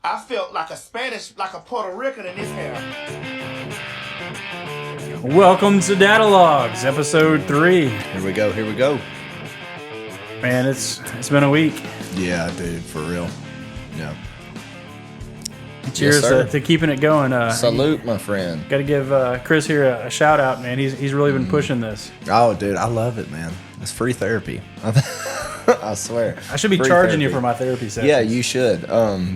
I felt like a Spanish, like a Puerto Rican in this hair. Welcome to Dadalogues, episode 3. Here we go. Man, it's been a week. Yeah, dude, for real. Yeah. Cheers to keeping it going. Salute, my friend. Got to give Chris here a shout out, man. He's really been pushing this. Oh, dude, I love it, man. It's free therapy. I swear. I should be charging you for my therapy sessions. Yeah, you should.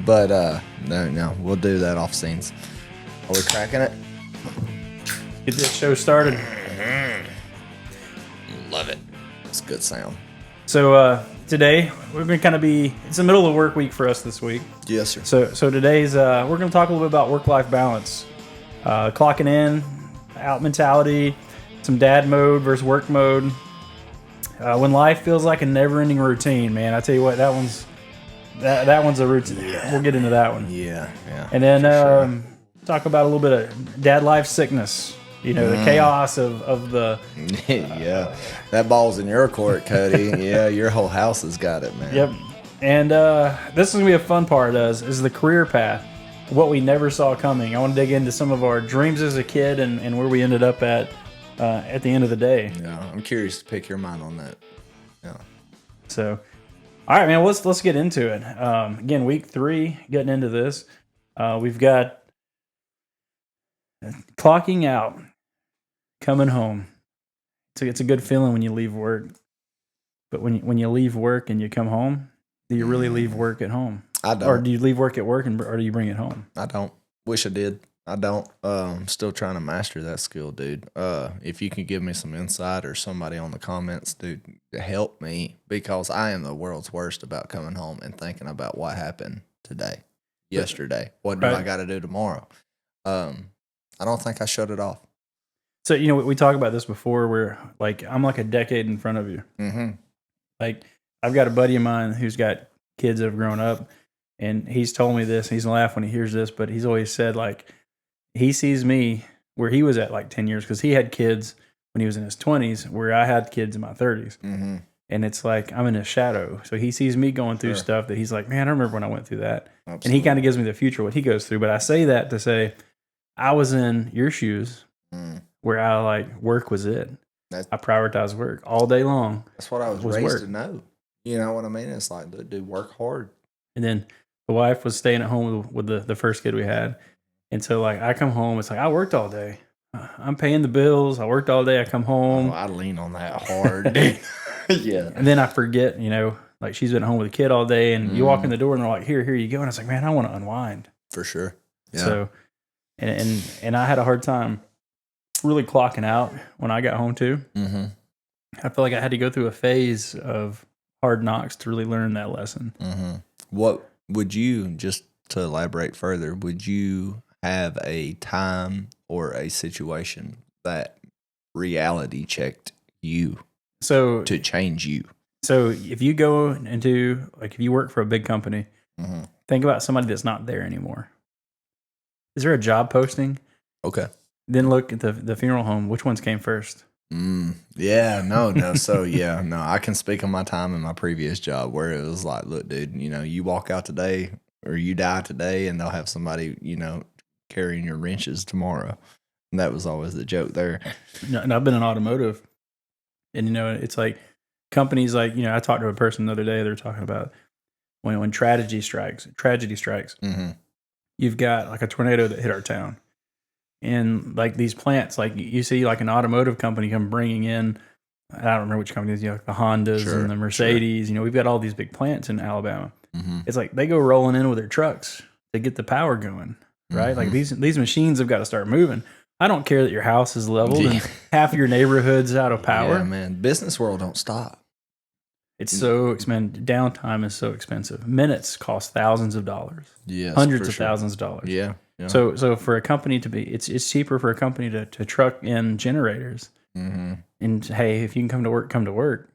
But no, we'll do that off scenes. Are we cracking it? Get this show started. Love it. It's a good sound. So today we're going to it's the middle of the work week for us this week. Yes, sir. So today's we're going to talk a little bit about work-life balance, clocking in, out mentality, some dad mode versus work mode. When life feels like a never-ending routine, man, I tell you what, that one's a routine. Yeah. We'll get into that one. Yeah. And then talk about a little bit of dad life sickness. You know, the chaos of the... yeah. That ball's in your court, Cody. Yeah, your whole house has got it, man. Yep. And this is going to be a fun part, is the career path, what we never saw coming. I want to dig into some of our dreams as a kid and where we ended up at the end of the day. Yeah, I'm curious to pick your mind on that. Yeah. So, all right, man, let's get into it. Again, week 3, getting into this. We've got clocking out, coming home. So it's a good feeling when you leave work. But when you leave work and you come home, do you really leave work at home? I don't. Or do you leave work at work or do you bring it home? I don't. Wish I did. I don't. I'm still trying to master that skill, dude. If you can give me some insight or somebody on the comments, dude, help me, because I am the world's worst about coming home and thinking about what happened today, yesterday. What do I got to do tomorrow? I don't think I shut it off. So, you know, we talked about this before where, like, I'm like a decade in front of you. Mm-hmm. Like, I've got a buddy of mine who's got kids that have grown up, and he's told me this, and he's going to laugh when he hears this, but he's always said, like, he sees me where he was at, like, 10 years, because he had kids when he was in his 20s, where I had kids in my 30s. Mm-hmm. And it's like, I'm in his shadow. So he sees me going through stuff that he's like, man, I remember when I went through that. Absolutely. And he kind of gives me the future, what he goes through. But I say that to say, I was in your shoes where I, like, work was it. I prioritize work all day long. That's what I was raised to know. You know what I mean? It's like, dude, work hard. And then the wife was staying at home with the first kid we had. And so, like, I come home, it's like, I worked all day. I'm paying the bills. I worked all day. I come home. Oh, I lean on that hard. Yeah. And then I forget, you know, like, she's been at home with a kid all day, and you walk in the door and they're like, here you go. And I was like, man, I want to unwind. For sure. Yeah. So, and I had a hard time really clocking out when I got home too. Mm-hmm. I feel like I had to go through a phase of hard knocks to really learn that lesson. Mm-hmm. What would you, just to elaborate further, would you have a time or a situation that reality checked you so to change you? So if you go into, like, if you work for a big company, think about somebody that's not there anymore. Is there a job posting? Okay. Then look at the funeral home. Which ones came first? Yeah, no. So, yeah, no, I can speak on my time in my previous job where it was like, look, dude, you know, you walk out today or you die today and they'll have somebody, you know, carrying your wrenches tomorrow. And that was always the joke there. And I've been in automotive. And, you know, it's like companies like, you know, I talked to a person the other day. They're talking about when tragedy strikes, you've got like a tornado that hit our town. And like these plants, like you see like an automotive company come bringing in, I don't remember which companies, you know, like the Hondas and the Mercedes, you know, we've got all these big plants in Alabama. It's like they go rolling in with their trucks to get the power going, right? Like these machines have got to start moving. I don't care that your house is leveled and half of your neighborhood's out of power. Yeah, man. Business world don't stop. It's so expensive. Downtime is so expensive. Minutes cost thousands of dollars. Yes, hundreds of thousands of dollars. Yeah. So for a company to be, it's cheaper for a company to truck in generators. And hey, if you can come to work, come to work.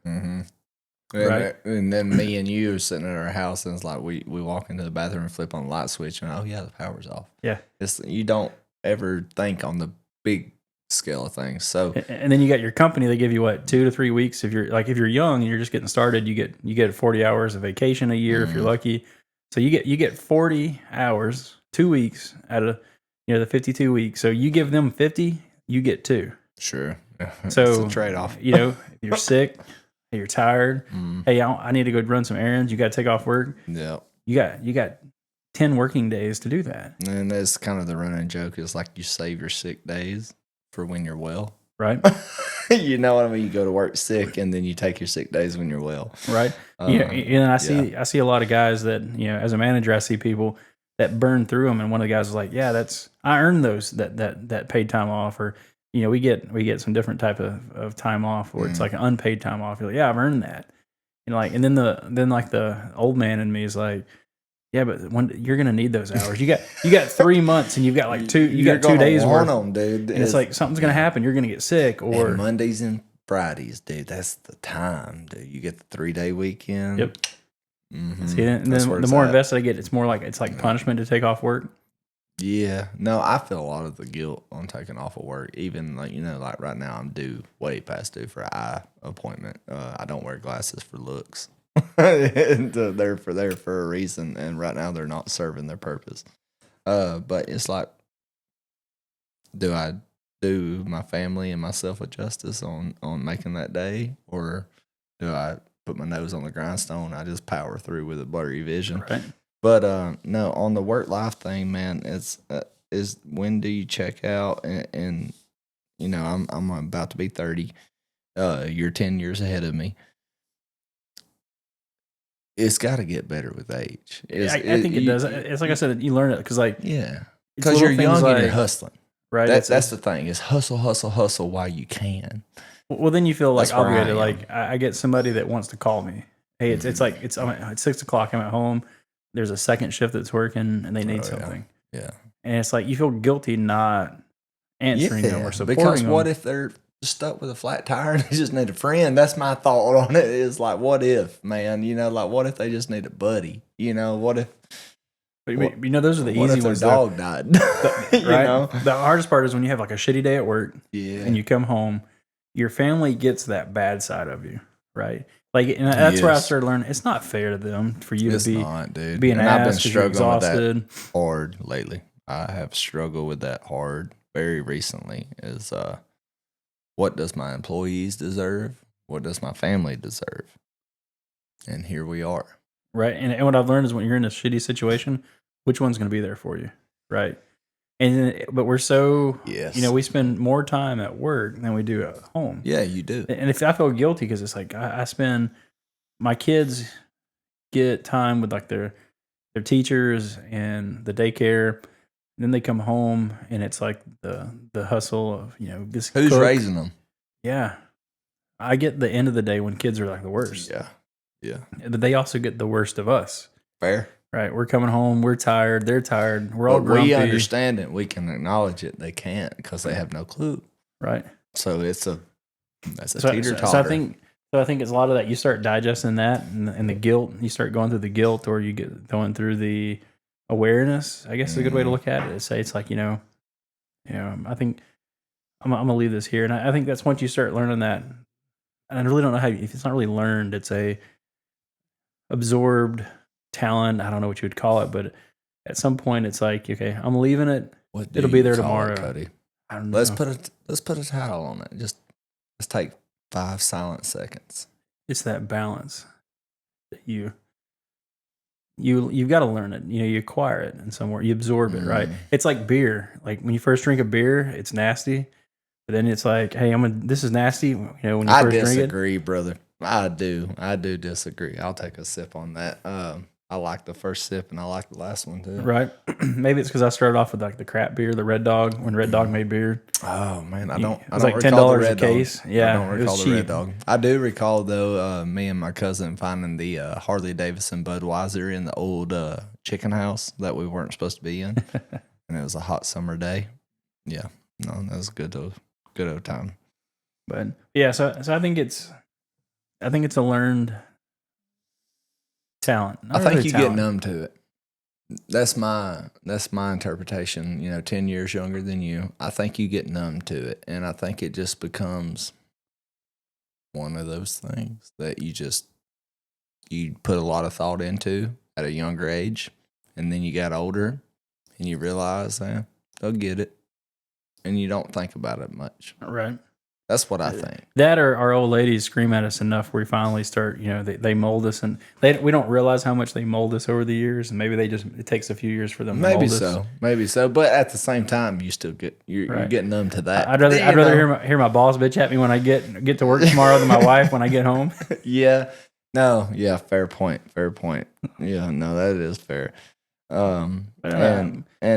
Right. And then me and you are sitting at our house, and it's like we walk into the bathroom and flip on the light switch, and oh yeah, the power's off. Yeah. You don't ever think on the big scale of things. So and then you got your company. They give you what, 2 to 3 weeks if you're young and you're just getting started. You get 40 hours of vacation a year if you're lucky. So you get 40 hours, 2 weeks out of the 52 weeks. So you give them 50, you get 2. Sure. It's So a trade-off. if you're sick, you're tired. Hey, I need to go run some errands. You got to take off work. Yeah. You got 10 working days to do that. And that's kind of the running joke is like you save your sick days for when you're well. Right. You know what I mean? You go to work sick and then you take your sick days when you're well. Right. And I see a lot of guys that, as a manager, I see people that burn through them. And one of the guys is like, yeah, I earned those, that paid time off, or, we get some different type of time off where it's like an unpaid time off. You're like, yeah, I've earned that. And then the old man in me is like, yeah, but you're gonna need those hours. You got 3 months, and you've got like 2 days worth. Them, dude. And it's like something's gonna happen. You're gonna get sick, or and Mondays and Fridays, dude. That's the time, dude. You get the 3-day weekend. Yep. Mm-hmm. See, and then the more invested I get, it's more like punishment to take off work. Yeah, no, I feel a lot of the guilt on taking off of work. Even like right now, I'm way past due for an eye appointment. I don't wear glasses for looks. They're for a reason, and right now they're not serving their purpose. But it's like, do I do my family and myself a justice on making that day, or do I put my nose on the grindstone? I just power through with a blurry vision. Right. But no, on the work life thing, man, it's is when do you check out? And I'm about to be 30. You're 10 years ahead of me. It's got to get better with age. I think it does. It's like I said, you learn it because because you're young and you're hustling. Right. That's the thing is hustle while you can. Well, then you feel like obligated. Like I get somebody that wants to call me. Hey, it's 6:00. I'm at home. There's a second shift that's working, and they need something. Yeah. And it's like you feel guilty not answering them or supporting because them. What if they're stuck with a flat tire and they just need a friend? That's my thought on it. Is like, what if, man? What if they just need a buddy? What if? But those are the easy ones. Their dog died. Right. The hardest part is when you have like a shitty day at work. Yeah. And you come home, your family gets that bad side of you, right? And that's where I started learning. It's not fair to them for you to be an ass because you're exhausted. With that hard lately. I have struggled with that hard very recently. Is what does my employees deserve? What does my family deserve? And here we are. Right. And what I've learned is when you're in a shitty situation, which one's going to be there for you, right? But we're so, we spend more time at work than we do at home. Yeah, you do. And if I feel guilty because it's like I spend, my kids get time with like their teachers and the daycare. And then they come home and it's like the hustle of, this who's cook. raising them? Yeah. I get the end of the day when kids are like the worst. Yeah. Yeah. But they also get the worst of us. Fair. Right. We're coming home. We're tired. They're tired. We're all grumpy. We understand it. We can acknowledge it. They can't because they have no clue. Right. So that's a teeter-totter. So I think it's a lot of that. You start digesting that and the guilt. You start going through the guilt, or you get going through the awareness. I guess is a good way to look at it. It's like, I think I'm going to leave this here. And I think that's once you start learning that, and I really don't know if it's not really learned, it's a absorbed talent. I don't know what you would call it, but at some point it's like, okay, I'm leaving it. It'll be there tomorrow. Cody? I don't know. Let's put a title on it. Let's take 5 silent seconds. It's that balance that you've got to learn it. You acquire it in somewhere. You absorb it, right? It's like beer. Like when you first drink a beer, it's nasty, but then it's like, hey, this is nasty. When you first drink it. I disagree, brother. I do disagree. I'll take a sip on that. I like the first sip and I like the last one too. Right. Maybe it's because I started off with like the crap beer, the Red Dog, when Red Dog made beer. Oh man, I don't like $10 a case. Yeah, I don't recall the Red Dog. I do recall though, me and my cousin finding the Harley Davidson Budweiser in the old chicken house that we weren't supposed to be in, and it was a hot summer day. Yeah, no, that was a good old time. But yeah, so I think it's a learned talent. I think you get numb to it. That's my interpretation. 10 years younger than you. I think you get numb to it, and I think it just becomes one of those things that you put a lot of thought into at a younger age, and then you got older, and you realize, they'll get it, and you don't think about it much. Right. That's what I think. That or our old ladies scream at us enough we finally start, they mold us, and we don't realize how much they mold us over the years, and maybe it takes a few years for them to mold us. Maybe so. But at the same time, you still you're getting numb to that. I'd rather hear my boss bitch at me when I get to work tomorrow than my wife when I get home. Yeah. No. Yeah. Fair point. Yeah. No, that is fair. And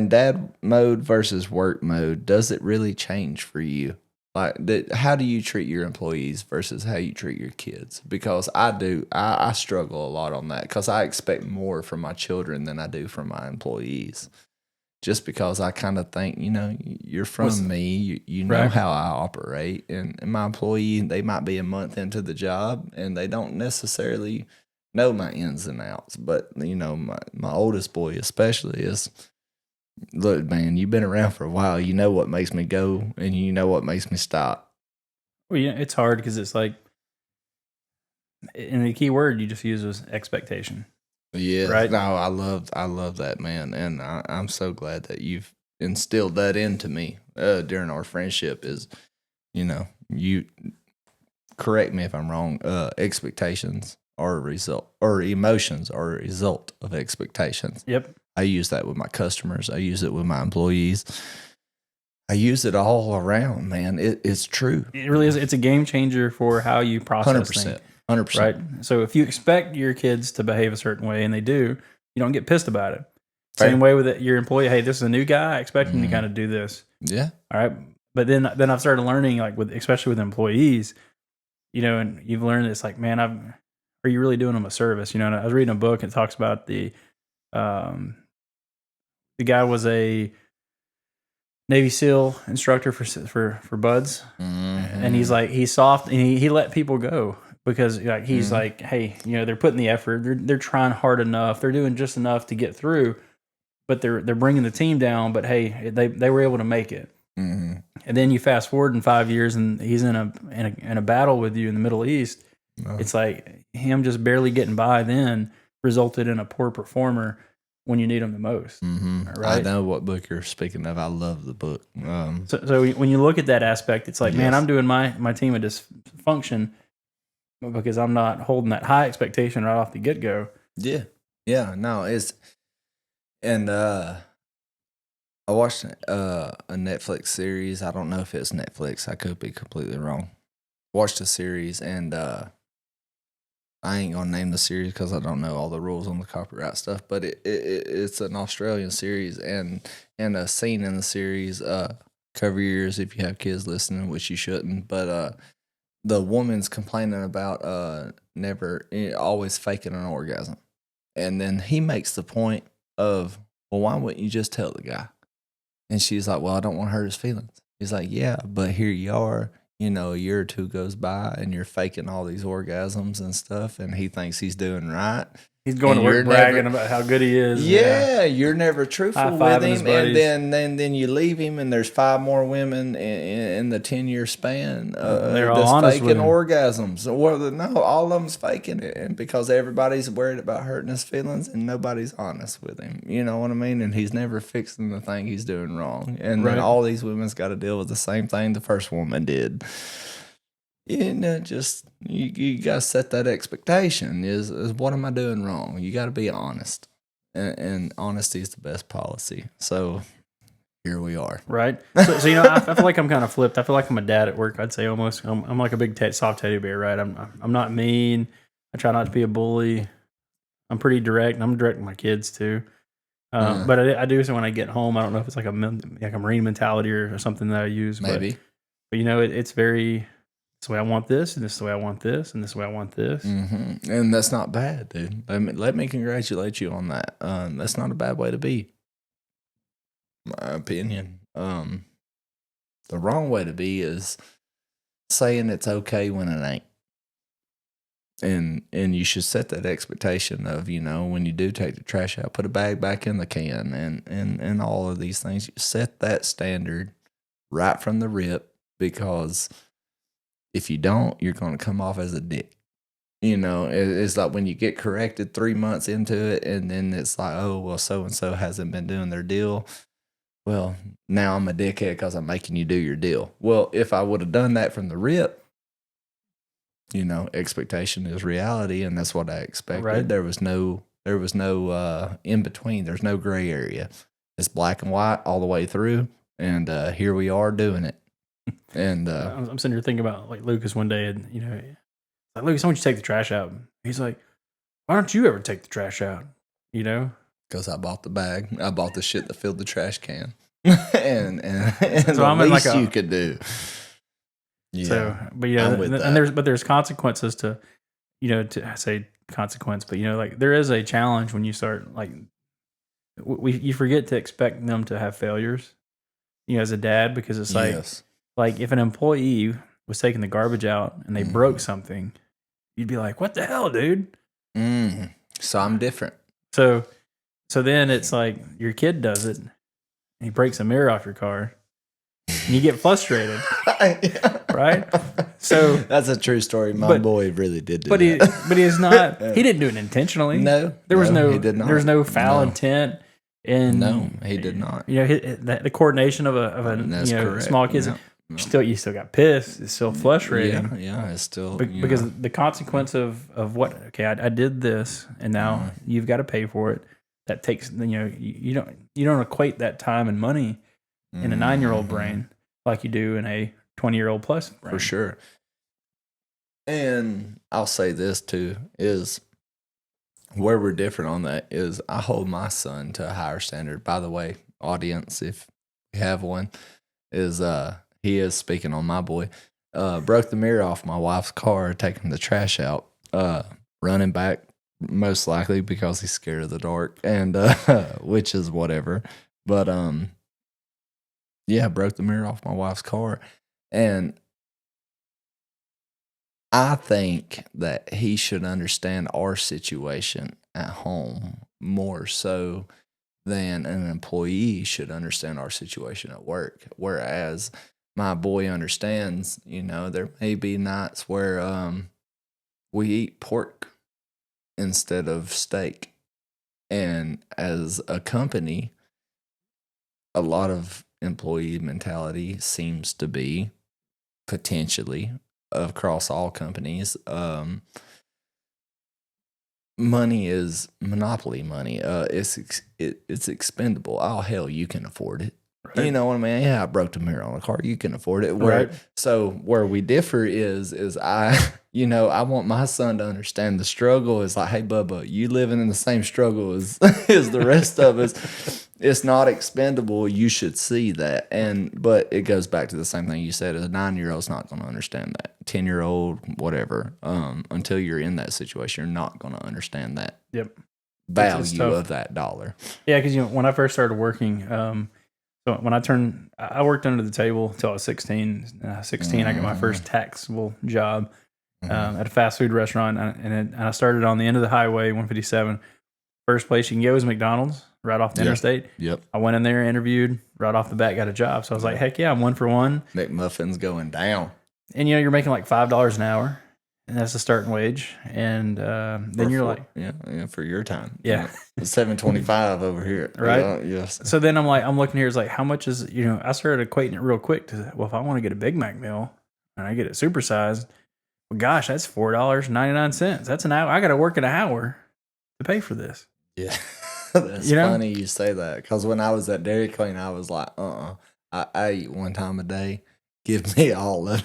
dad mode versus work mode, does it really change for you? Like, how do you treat your employees versus how you treat your kids? Because I struggle a lot on that because I expect more from my children than I do from my employees. Just because I kind of think, you're from me, you know how I operate, and my employee, they might be a month into the job and they don't necessarily know my ins and outs. But my oldest boy especially is. Look, man, you've been around for a while. You know what makes me go, and you know what makes me stop. Well, yeah, it's hard because it's like, and the key word you just use was expectation. Yeah, right. No, I love that, man, and I'm so glad that you've instilled that into me during our friendship. Is you correct me if I'm wrong. Expectations are a result, or emotions are a result of expectations. Yep. I use that with my customers. I use it with my employees. I use it all around, man. It's true. It really is. It's a game changer for how you process 100%. things. 100%. Right? So if you expect your kids to behave a certain way and they do, you don't get pissed about it. Fair. Same way with your employee. Hey, this is a new guy. I expect him to kind of do this. Yeah. All right. But then I've started learning, like especially with employees, and you've learned it's like, man, are you really doing them a service? And I was reading a book and it talks about the guy was a Navy SEAL instructor for buds, and he's soft and he let people go because he's like, hey, they're putting the effort, they're trying hard enough, they're doing just enough to get through, but they're bringing the team down. But hey, they were able to make it. Mm-hmm. And then you fast forward in 5 years, and he's in a battle with you in the Middle East. Oh. It's like him just barely getting by then resulted in a poor performer when you need them the most. Mm-hmm. Right? I know what book you're speaking of. I love the book. So when you look at that aspect, it's like, man, I'm doing my team a dysfunction because I'm not holding that high expectation right off the get-go. Yeah. Yeah. No, and I watched a Netflix series. I don't know if it's Netflix. I could be completely wrong. Watched a series, and I ain't gonna name the series because I don't know all the rules on the copyright stuff, but it's an Australian series, and a scene in the series, cover your ears if you have kids listening, which you shouldn't, but the woman's complaining about always faking an orgasm. And then he makes the point of, well, why wouldn't you just tell the guy? And she's like, well, I don't want to hurt his feelings. He's like, yeah, but here you are. A year or two goes by and you're faking all these orgasms and stuff, and he thinks he's doing right. He's going to work bragging about how good he is. Yeah, you're never truthful with him, and then you leave him, and there's 5 more women in the 10-year span they're all honest faking with him. orgasms. Well, no, all of them's faking it, and because everybody's worried about hurting his feelings, and nobody's honest with him. You know what I mean? And he's never fixing the thing he's doing wrong, and then all these women's got to deal with the same thing the first woman did. Just you gotta set that expectation. Is what am I doing wrong? You got to be honest, and honesty is the best policy. So here we are. Right. So I feel like I'm kind of flipped. I feel like I'm a dad at work. I'd say almost. I'm like a big soft teddy bear. Right. I'm not mean. I try not to be a bully. I'm pretty direct. And I'm direct with my kids too. But I do so when I get home. I don't know if it's like a Marine mentality or something that I use. Maybe. But it's very. This way I want this, and this is the way I want this, and this is the way I want this. Mm-hmm. And that's not bad, dude. Let me congratulate you on that. That's not a bad way to be. My opinion. The wrong way to be is saying it's okay when it ain't. And you should set that expectation of, when you do take the trash out, put a bag back in the can, and all of these things. You set that standard right from the rip, because if you don't, you're going to come off as a dick. It's like when you get corrected 3 months into it, and then it's like, oh, well, so and so hasn't been doing their deal. Well, now I'm a dickhead because I'm making you do your deal. Well, if I would have done that from the rip, expectation is reality, and that's what I expected. Right. There was no in between. There's no gray area. It's black and white all the way through, and here we are doing it. And I'm sitting here thinking about like Lucas one day, and like, Lucas, I want you to take the trash out. He's like, why don't you ever take the trash out? Because I bought the bag. I bought the shit that filled the trash can. and So the I'm in least like you could do. Yeah. So, but I'm with that. there's consequences to, I say consequence, but like there is a challenge when you start like, you forget to expect them to have failures, as a dad, because it's like, Yes. like if an employee was taking the garbage out and they broke something, you'd be like, what the hell, dude? So I'm different. So then it's like your kid does it, and he breaks a mirror off your car, and you get frustrated, right? So that's a true story. My boy really did do that. But he's not. He didn't do it intentionally. No, there was he did not. There was no foul intent. And no, he did not. The coordination of a small kid. No. You still got pissed. It's still frustrating. Yeah, it's still because the consequence of what? Okay, I did this, and now you've got to pay for it. That takes you don't equate that time and money in a 9-year-old brain like you do in a 20-year-old plus brain. For sure. And I'll say this too is where we're different on that is I hold my son to a higher standard. By the way, audience, if you have one, is he is speaking on my boy. Broke the mirror off my wife's car, taking the trash out, running back, most likely because he's scared of the dark, and which is whatever. But broke the mirror off my wife's car. And I think that he should understand our situation at home more so than an employee should understand our situation at work. Whereas my boy understands, there may be nights where we eat pork instead of steak. And as a company, a lot of employee mentality seems to be potentially across all companies. Money is monopoly money. It's expendable. Oh, hell, you can afford it. Right. You know what I mean? Yeah, I broke the mirror on a car. You can afford it. Where we differ is I want my son to understand the struggle. Is like, hey, Bubba, you living in the same struggle as the rest of us. It's not expendable. You should see that. But it goes back to the same thing you said. A 9-year-old's not going to understand that. 10-year-old, whatever. Until you're in that situation, you're not going to understand that. Yep. Value of that dollar. Yeah, because when I first started working, so when I worked under the table until I was 16. 16, I got my first taxable job at a fast food restaurant, and I started on the end of the highway, 157. First place you can go is McDonald's, right off the interstate. Yep. I went in there, interviewed, right off the bat, got a job. So I was like, heck yeah, I'm 1 for 1. McMuffin's going down. And you're making like $5 an hour, and that's the starting wage. And then you're like, for your time. Yeah. $7.25 over here. Right. Yes. So then I'm looking here, it's like, how much is, I started equating it real quick to, well, if I want to get a Big Mac meal and I get it supersized, well, gosh, that's $4.99. That's an hour. I got to work an hour to pay for this. Yeah. That's funny you say that, because when I was at Dairy Queen, I was like, I eat 1 time a day. Give me all of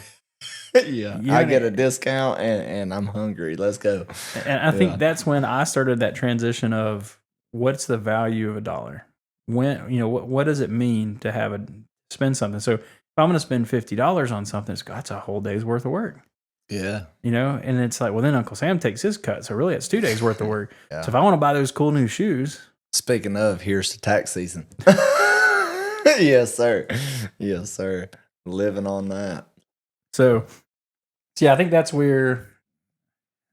it. Yeah. I get a discount and I'm hungry. Let's go. And I think that's when I started that transition of what's the value of a dollar? When, what does it mean to spend something? So if I'm going to spend $50 on something, that's a whole day's worth of work. Yeah. And it's like, well, then Uncle Sam takes his cut. So really it's 2 days worth of work. Yeah. So if I want to buy those cool new shoes. Speaking of, here's the tax season. Yes, sir. Yes, sir. Living on that. So yeah, I think that's where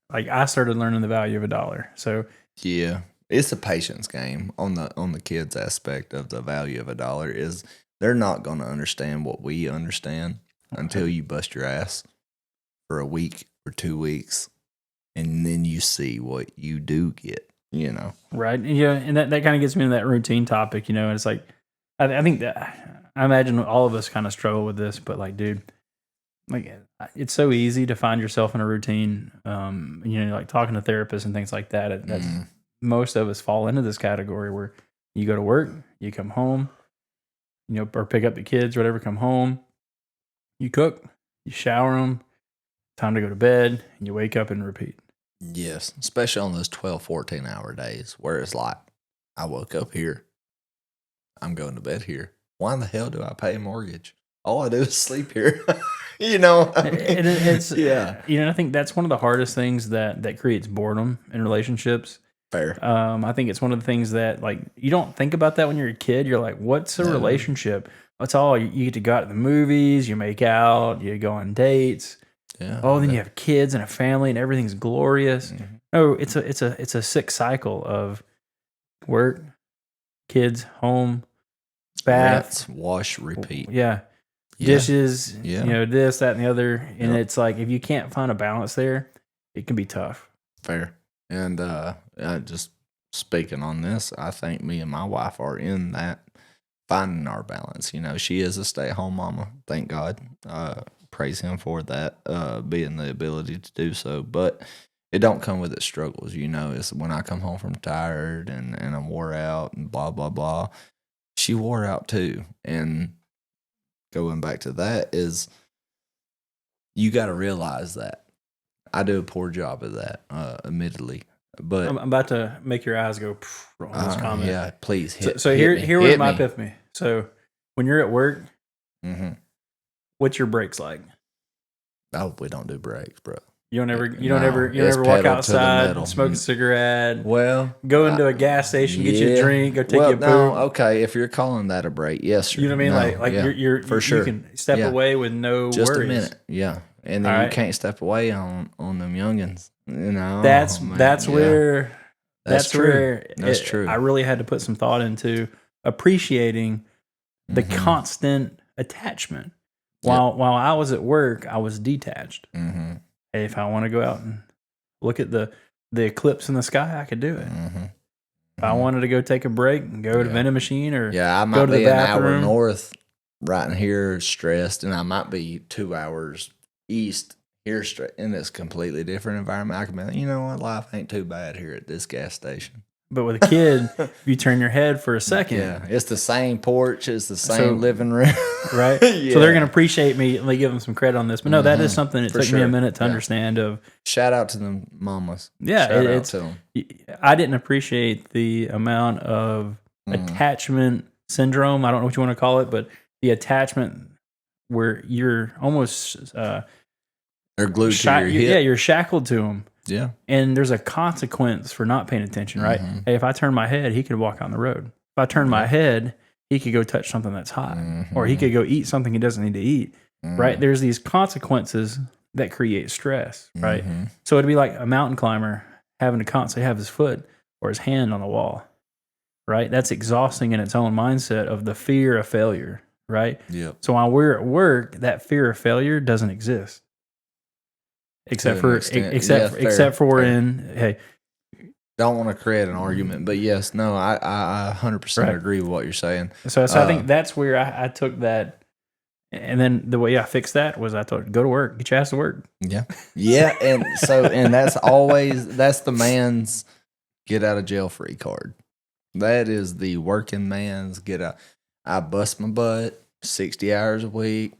I started learning the value of a dollar. So yeah, it's a patience game on the kids aspect of the value of a dollar. Is they're not going to understand what we understand until you bust your ass for a week or 2 weeks. and then you see what you do get, Right. Yeah. And that kind of gets me into that routine topic, and it's like, I think that I imagine all of us kind of struggle with this, but like, dude, like it's so easy to find yourself in a routine. Like talking to therapists and things like that. That's most of us fall into this category where you go to work, you come home, or pick up the kids, whatever, come home, you cook, you shower them, time to go to bed, and you wake up and repeat. Yes, especially on those 12, 14-hour days where it's like, I woke up here, I'm going to bed here. Why in the hell do I pay a mortgage? All I do is sleep here. I mean? It's I think that's one of the hardest things that creates boredom in relationships. Fair. I think it's one of the things that, like, you don't think about that when you're a kid. You're like, what's a relationship? It's all you get to go out to the movies, you make out, you go on dates. Yeah. Oh, then you have kids and a family and everything's glorious. Mm-hmm. No, it's a sick cycle of work, kids, home, bath, wash, repeat. Yeah. Dishes, this, that, and the other. And it's like, if you can't find a balance there, it can be tough. Fair. And just speaking on this, I think me and my wife are in that, finding our balance. She is a stay-at-home mama. Thank God. Praise him for that, being the ability to do so. But it don't come with its struggles. It's when I come home from tired and I'm wore out and blah, blah, blah. She wore out too. And going back to that is, you got to realize that. I do a poor job of that, admittedly. But I'm about to make your eyes go on this comment. Yeah, please hit. So here was my epiphany. So when you're at work, what's your breaks like? Oh, we don't do breaks, bro. You don't ever walk outside, smoke a cigarette. Well, go into a gas station, get you a drink, go take you a poop. Okay, if you're calling that a break, yes, sir. You know what I mean? Like you're for sure. You can step away with no just worries. A minute, yeah. And then you can't step away on them youngins. That's where that's true. I really had to put some thought into appreciating the constant attachment. While I was at work, I was detached. Mm-hmm. Hey, if I want to go out and look at the eclipse in the sky, I could do it. Mm-hmm. If I wanted to go take a break and go to the vending machine or I might go to the be bathroom. an hour north right in here stressed, and I might be 2 hours east here stressed in this completely different environment. I can be like, you know what, life ain't too bad here at this gas station. But with a kid, if you turn your head for a second. Yeah, it's the same porch, it's the same living room. Right? So they're going to appreciate me and give them some credit on this. But no, that is something that took me a minute to understand. Shout out to them mamas. Yeah, Shout out to them. I didn't appreciate the amount of attachment syndrome. I don't know what you want to call it, but the attachment where you're almost... they're glued to your hip. Yeah, you're shackled to them. Yeah. And there's a consequence for not paying attention, right? Hey, if I turn my head, he could walk on the road. If I turn my head, he could go touch something that's hot. Or he could go eat something he doesn't need to eat, right? There's these consequences that create stress, right? So it'd be like a mountain climber having to constantly have his foot or his hand on the wall, right? That's exhausting in its own mindset of the fear of failure, right? Yep. So while we're at work, that fear of failure doesn't exist. Except for hey, don't want to create an argument, but yes, no, I 100% agree with what you're saying. So I think that's where I took that, and then the way I fixed that was I told, go to work, get your ass to work. Yeah, and that's the man's get out of jail free card. That is the working man's get out. I bust my butt 60 hours a week.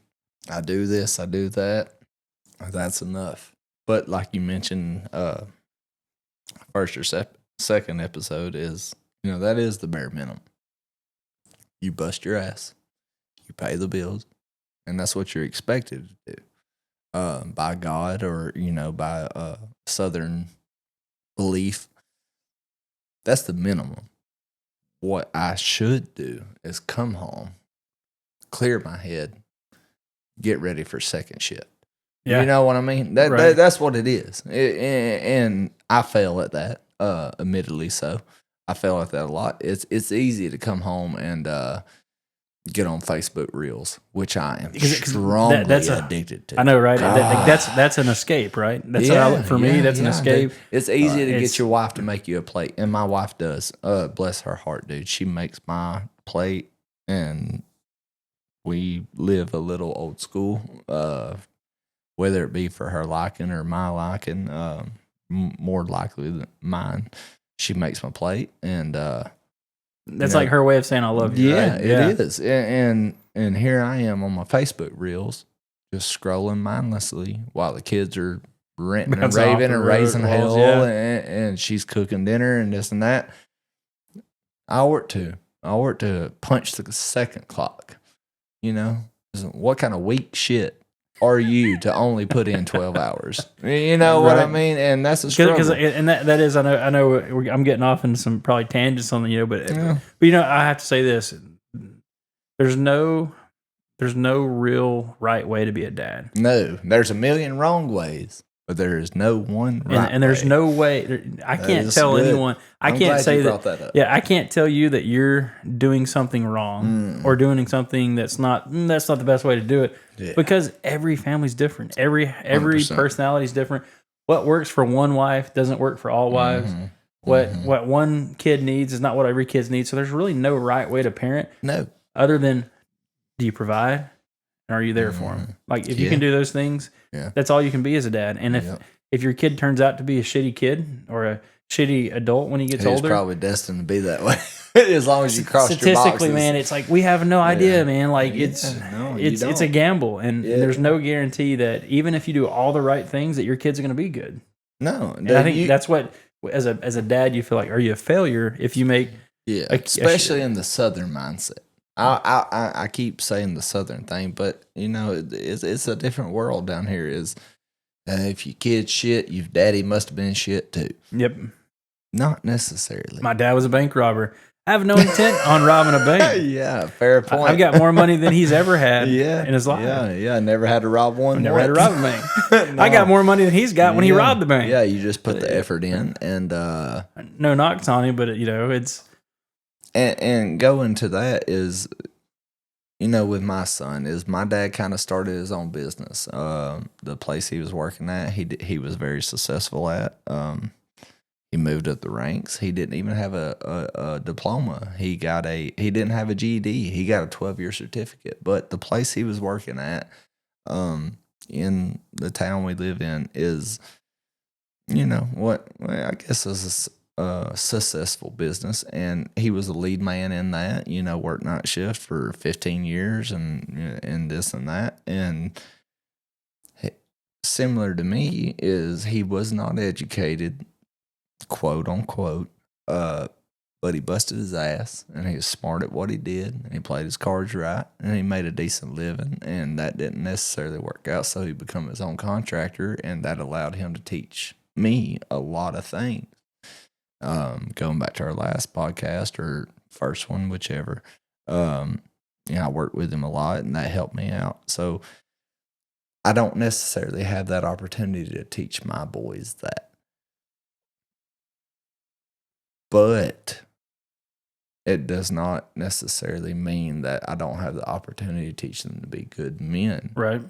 I do this, I do that. That's enough. But like you mentioned, first or second episode is, that is the bare minimum. You bust your ass, you pay the bills, and that's what you're expected to do by God or, by Southern belief. That's the minimum. What I should do is come home, clear my head, get ready for second shift. Yeah. You know what I mean? That's what it is. And I fail at that, admittedly so. I fail at that a lot. It's easy to come home and get on Facebook Reels, which I am strongly addicted to. I know, right? That's an escape, right? That's for me. That's an escape. Dude. It's easy to get your wife to make you a plate, and my wife does. Bless her heart, dude. She makes my plate, and we live a little old school. Whether it be for her liking or my liking, more likely than mine, she makes my plate, and that's like her way of saying I love you. Yeah, right? it is. And here I am on my Facebook Reels, just scrolling mindlessly while the kids are ranting and raving and raising hell, and she's cooking dinner and this and that. I work to punch the second clock. You know, what kind of weak shit are you to only put in 12 hours? You know what I mean? And that's a struggle. And that is, I know I'm getting off into some probably tangents on the, but you know, I have to say this: there's no real right way to be a dad. No, there's a million wrong ways, but there is no one right. And there's no way. I can't tell anyone. I can't say that. Yeah, I can't tell you that you're doing something wrong or doing something that's not the best way to do it. Yeah. Because every family's different. Every 100%. Personality is different. What works for one wife doesn't work for all wives. What one kid needs is not what every kid needs. So there's really no right way to parent. No. Other than, do you provide? And are you there for them? Like, if you can do those things, that's all you can be as a dad. And if your kid turns out to be a shitty kid or a shitty adult when he gets older, he's probably destined to be that way. As long as you cross your boxes. Statistically, man, it's like we have no idea, man. Like it's a gamble, and there's no guarantee that even if you do all the right things, that your kids are going to be good. No, and I think that's what as a dad you feel like. Are you a failure if you make especially in the Southern mindset? I keep saying the Southern thing, but you know it's a different world down here. Is if your kid's shit, your daddy must have been shit too. Yep, not necessarily. My dad was a bank robber. I have no intent on robbing a bank. Yeah, fair point. I've got more money than he's ever had in his life. Yeah. Never had to rob one. Never had to rob a bank. No. I got more money than he's got when he robbed the bank. Yeah, you just put the effort in, and no knocks on him, but it's and going to that is, you know, with my son is my dad kind of started his own business. The place he was working at, he was very successful at. He moved up the ranks. He didn't even have a diploma. He didn't have a GED. He got a 12-year certificate. But the place he was working at, in the town we live in, is, you know, I guess is a successful business. And he was the lead man in that. You know, worked night shift for 15 years and this and that. And similar to me is he was not educated, quote unquote, but he busted his ass and he was smart at what he did and he played his cards right and he made a decent living, and that didn't necessarily work out, so he became his own contractor, and that allowed him to teach me a lot of things. Going back to our last podcast or first one, whichever, I worked with him a lot and that helped me out. So I don't necessarily have that opportunity to teach my boys that. But it does not necessarily mean that I don't have the opportunity to teach them to be good men. Right.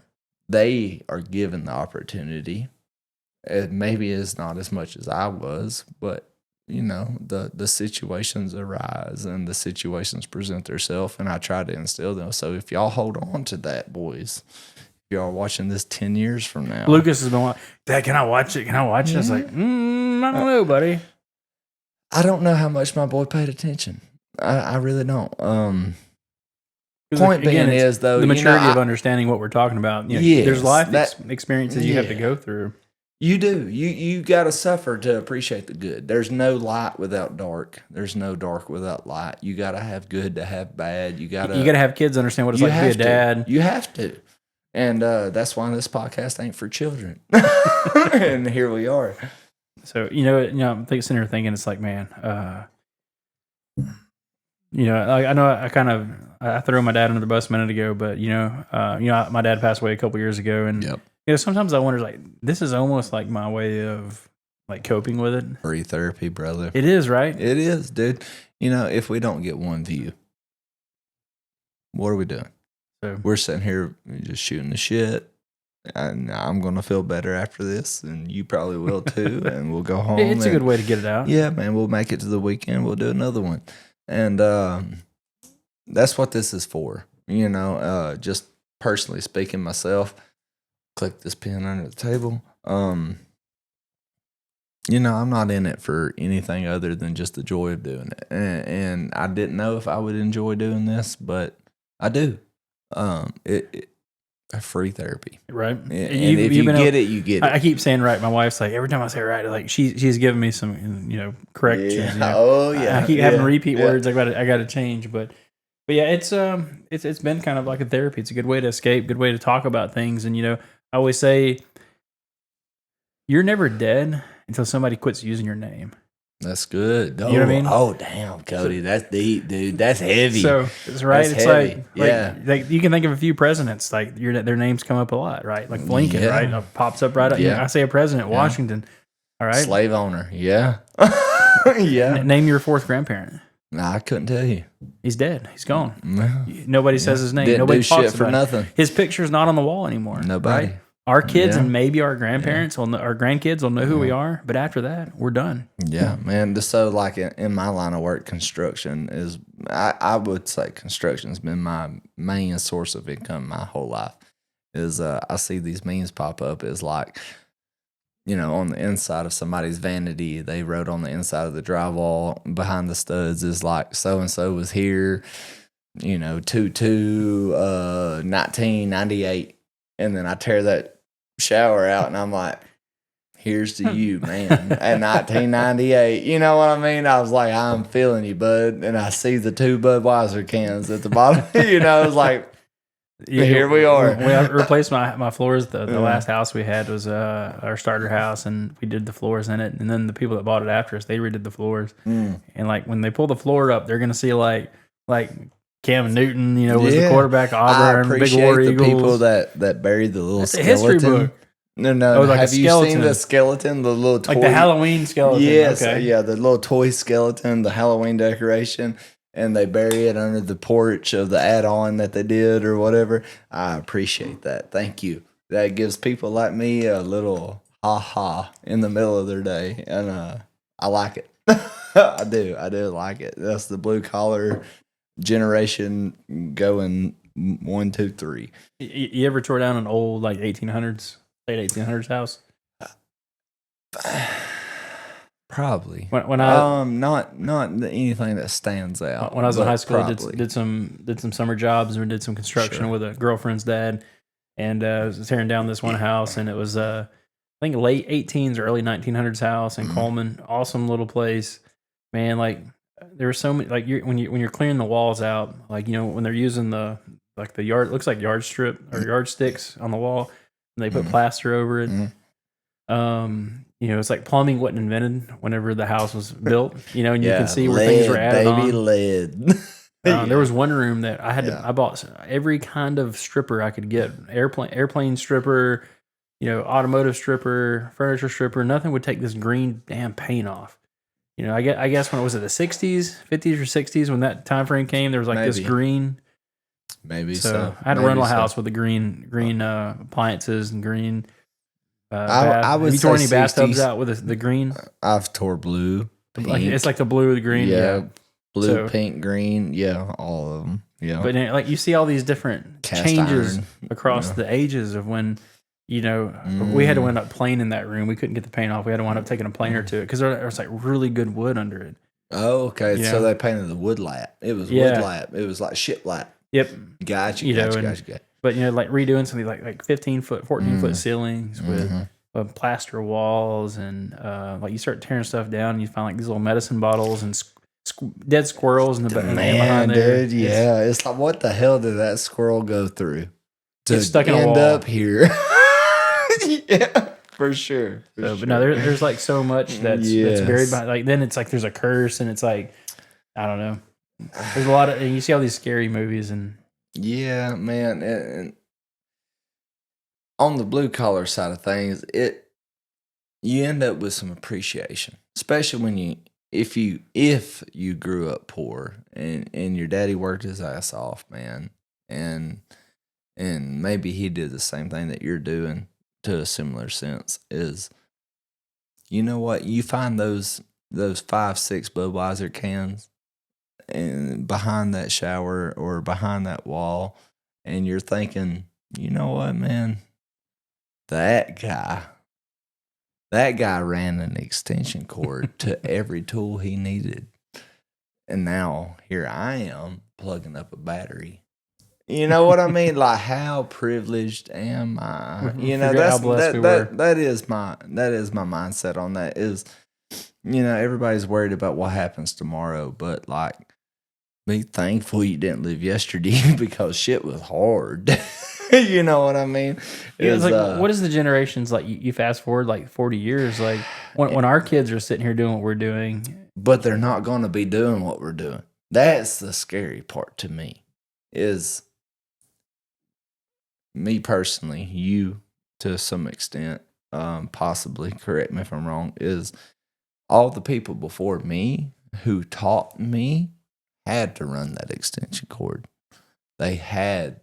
They are given the opportunity. It maybe is not as much as I was, but, you know, the situations arise and the situations present themselves, and I try to instill them. So if y'all hold on to that, boys, if y'all are watching this 10 years from now. Lucas has been like, Dad, can I watch it? Can I watch it? I was like, I don't know, buddy. I don't know how much my boy paid attention. I really don't. Point being is, though, the maturity of understanding what we're talking about. You know, yes, there's life experiences you have to go through. You do. You got to suffer to appreciate the good. There's no light without dark. There's no dark without light. You got to have good to have bad. You got to have kids understand what it's like to be a dad. You have to. And that's why this podcast ain't for children. And here we are. So, I'm sitting here thinking, it's like, man, I know I threw my dad under the bus a minute ago, but my dad passed away a couple years ago, and sometimes I wonder, like, this is almost like my way of like coping with it. Free therapy, brother. It is, right? It is, dude. If we don't get one view, what are we doing? So We're sitting here just shooting the shit. And I'm going to feel better after this, and you probably will too. And we'll go home. it's a good way to get it out. Yeah, man, we'll make it to the weekend. We'll do another one. And that's what this is for. Just personally speaking myself, click this pen under the table. I'm not in it for anything other than just the joy of doing it. And I didn't know if I would enjoy doing this, but I do. Free therapy, right? And if you get it, you get it. I keep saying right. My wife's like, every time I say right, like she's giving me some corrections. Yeah. Oh yeah. I keep having repeat words. I got to change, but yeah, it's been kind of like a therapy. It's a good way to escape, good way to talk about things. And I always say, you're never dead until somebody quits using your name. That's good. You know what I mean? Oh, damn, Cody. That's deep, dude. That's heavy. So, it's right. That's it's heavy. like you can think of a few presidents, like their names come up a lot, right? Like Lincoln, right? It pops up right up. Yeah. I say a president, Washington, all right? Slave owner. Yeah. Yeah. Name your fourth grandparent. Nah, I couldn't tell you. He's dead. He's gone. No. Nobody says his name. Didn't Nobody do talks shit for about nothing. it. His picture's not on the wall anymore. Nobody. Right? Our kids Yeah. and maybe our grandparents will know, our grandkids will know who we are, but after that, we're done. Yeah, man. So, like in my line of work, construction is, I would say construction has been my main source of income my whole life. I see these memes pop up as like, on the inside of somebody's vanity, they wrote on the inside of the drywall behind the studs is like, so-and-so was here, 1998. And then I tear that shower out and I'm like, here's to you, man. At 1998, you know what I mean? I was like, I'm feeling you, bud. And I see the 2 Budweiser cans at the bottom. It's like, here we are. We replaced my floors. The last house we had was our starter house, and we did the floors in it. And then the people that bought it after us, they redid the floors. And like when they pull the floor up, they're gonna see like Cam Newton, was the quarterback, Auburn, Big War Eagles. The people that buried the little That's skeleton. A history book. No. Like have you seen the skeleton, the little toy? Like the Halloween skeleton? Yes, okay. Yeah, the little toy skeleton, the Halloween decoration, and they bury it under the porch of the add-on that they did or whatever. I appreciate that. Thank you. That gives people like me a little ha-ha in the middle of their day, and I like it. I do like it. That's the blue-collar generation going 1, 2, 3. You ever tore down an old like 1800s, late 1800s house? Probably. When I not anything that stands out. When I was in high school, I did some summer jobs and did some construction with a girlfriend's dad, and I was tearing down this one house, and it was I think late 18s or early 1900s house in Coleman. Awesome little place, man. Like there were so many like when you're clearing the walls out, like when they're using the yard, it looks like yard strip or yardsticks on the wall, and they put plaster over it. It's like plumbing wasn't invented whenever the house was built, and you can see where things were added on. Lead. There was one room that I had I bought every kind of stripper I could get. Airplane stripper, automotive stripper, furniture stripper. Nothing would take this green damn paint off. I guess when it was at the 60s, 50s or 60s, when that time frame came, there was like this green. Maybe so. I had to run a house with the green appliances and green. I would have you tore any bathtubs out with the green? I've tore blue, pink. It's like the blue or the green. Yeah. Blue, pink, green. Yeah, all of them. Yeah. But like you see all these different changes across the ages of when, we had to wind up planing that room. We couldn't get the paint off. We had to wind up taking a planer to it because there was like really good wood under it. Oh, okay. So they painted the wood lap. It was wood lap. It was like shit lap. Yep. Gotcha. But like redoing something like 15-foot, 14-foot ceilings with plaster walls, and like you start tearing stuff down, and you find like these little medicine bottles and dead squirrels in the behind there. Dude, yeah, it's like what the hell did that squirrel go through to get stuck in a end wall. up here? Yeah, for sure. But no, there's like so much that's buried behind. Like then it's like there's a curse, and it's like I don't know. There's a lot of, and you see all these scary movies and. Yeah, man. And on the blue collar side of things, you end up with some appreciation, especially when if you grew up poor and your daddy worked his ass off, man. and maybe he did the same thing that you're doing to a similar sense. Is, you know what? You find those 5-6 Budweiser cans and behind that shower or behind that wall, and you're thinking, you know what, man? That guy ran an extension cord to every tool he needed. And now here I am plugging up a battery. You know what I mean? Like, how privileged am I? You know, that is my mindset on that. Is, you know, everybody's worried about what happens tomorrow, but like, be thankful you didn't live yesterday because shit was hard. You know what I mean? It's like, what is the generations like? You fast forward like 40 years, like when our kids are sitting here doing what we're doing, but they're not going to be doing what we're doing. That's the scary part to me. Is me personally, you to some extent, possibly, correct me if I'm wrong, is all the people before me who taught me had to run that extension cord. They had.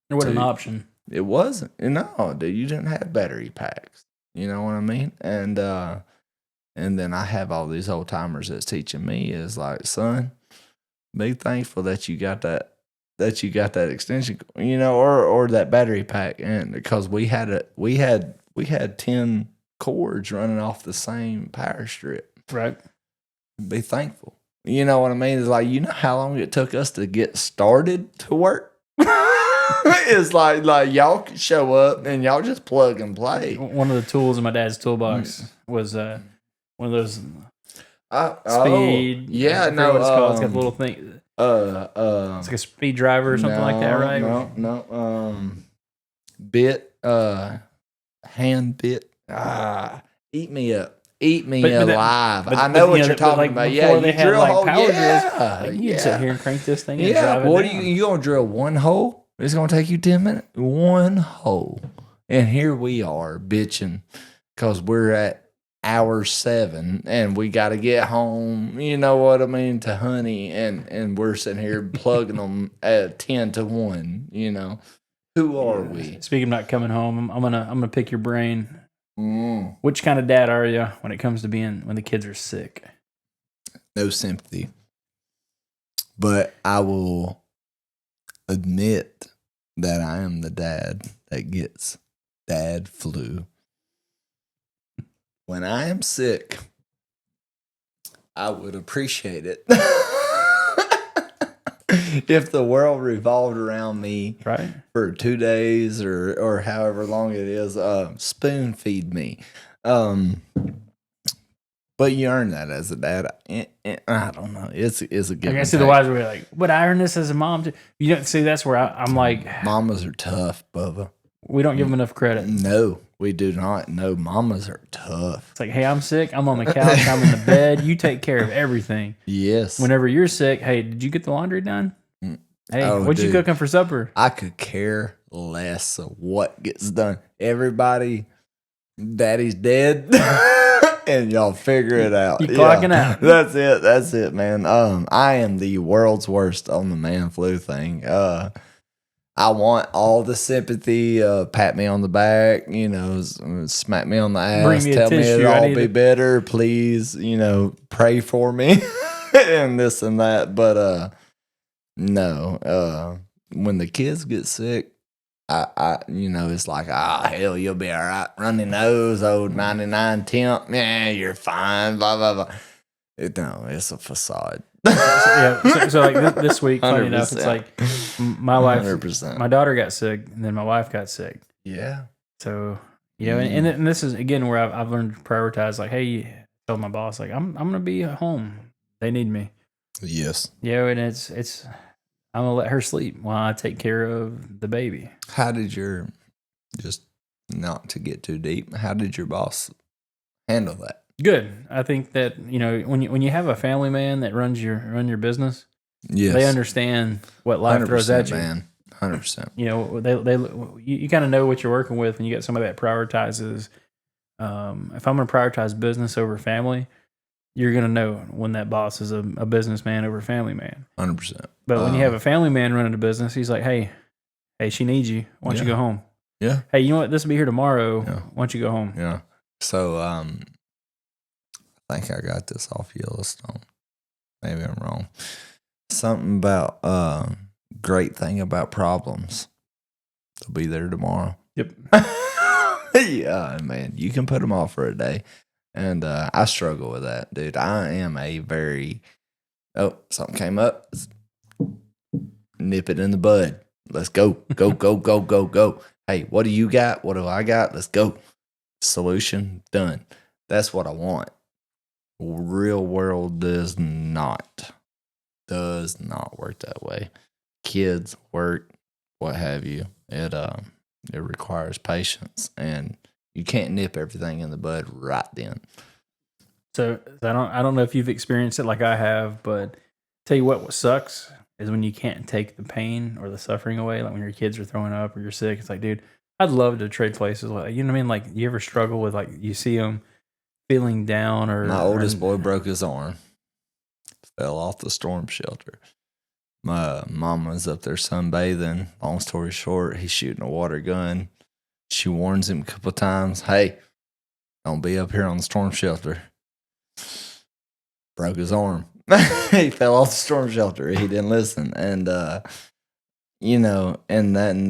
There wasn't an option. It wasn't. No, dude, you didn't have battery packs. You know what I mean? And then I have all these old timers that's teaching me is like, son, be thankful that you got that extension, you know, or that battery pack, and because we had 10 cords running off the same power strip. Right. Be thankful. You know what I mean? It's like, you know how long it took us to get started to work? It's like y'all could show up and y'all just plug and play. One of the tools in my dad's toolbox was one of those speed. Yeah, no, what it's called. It's got the little thing. It's like a speed driver or something like that, right? No. Bit, hand bit. Eat me up. Eat me alive. I know what you're talking about. Yeah, they had like power drills. You'd sit here and crank this thing and drive it what down. You gonna drill one hole? It's gonna take you 10 minutes. One hole. And here we are bitching because we're at hour 7 and we got to get home. You know what I mean, to honey, and we're sitting here plugging them at 10 to 1. You know, who are we? Speaking of not coming home, I'm gonna pick your brain. Which kind of dad are you when it comes to when the kids are sick? No sympathy. But I will admit that I am the dad that gets dad flu. When I am sick, I would appreciate it if the world revolved around me for 2 days or however long it is. Spoon feed me. But you earn that as a dad. I don't know. It's a good. I see the wives were like, "But I earn this as a mom too." You don't see. That's where I'm like, mamas are tough, Bubba. We don't give them enough credit. No, we do not. No, mamas are tough. It's like, hey, I'm sick. I'm on the couch. I'm in the bed. You take care of everything. Yes. Whenever you're sick, hey, did you get the laundry done? Hey, what you cooking for supper? I could care less of what gets done. Everybody, daddy's dead. And y'all figure it out. You clocking out. That's it, man. I am the world's worst on the man flu thing. I want all the sympathy, pat me on the back, you know, smack me on the ass, tell me it'll all be better, please, you know, pray for me and this and that. But no, when the kids get sick, I you know, it's like, hell, you'll be all right. Runny nose, old 99 temp. Yeah, you're fine, blah, blah, blah. No, it's a facade. So like this week, funny enough, it's like my wife, 100%. My daughter got sick, and then my wife got sick. Yeah. So, you know, and this is, again, where I've learned to prioritize, like, hey, tell my boss, like, I'm going to be at home. They need me. Yes. Yeah, and it's I'm going to let her sleep while I take care of the baby. How did just not to get too deep, how did your boss handle that? Good. I think that, you know, when you have a family man that runs your business, yes, they understand what life throws at you. Man. 100%. You know, you kind of know what you're working with when you get somebody that prioritizes. If I'm going to prioritize business over family, you're going to know when that boss is a businessman over a family man. 100%. But when you have a family man running a business, he's like, hey, Hey, she needs you. Why don't you go home? Yeah. Hey, you know what? This will be here tomorrow. Yeah. Why don't you go home? Yeah. So I think I got this off Yellowstone. Maybe I'm wrong. Something about great thing about problems. They'll be there tomorrow. Yep. Yeah, man. You can put them off for a day. And I struggle with that, dude. I am a very something came up. Nip it in the bud. Let's go. Go, go, go, go, go. Hey, what do you got? What do I got? Let's go. Solution done. That's what I want. Real world does not work that way. Kids, work, what have you. It requires patience, and you can't nip everything in the bud right then. So I don't know if you've experienced it like I have, but tell you what sucks is when you can't take the pain or the suffering away. Like when your kids are throwing up or you're sick, it's like, dude, I'd love to trade places. Like, you know what I mean? Like, you ever struggle with, like, you see them feeling down or... My oldest boy broke his arm. Fell off the storm shelter. My mom was up there sunbathing. Long story short, he's shooting a water gun. She warns him a couple of times, hey, don't be up here on the storm shelter. Broke his arm. He fell off the storm shelter. He didn't listen. And, and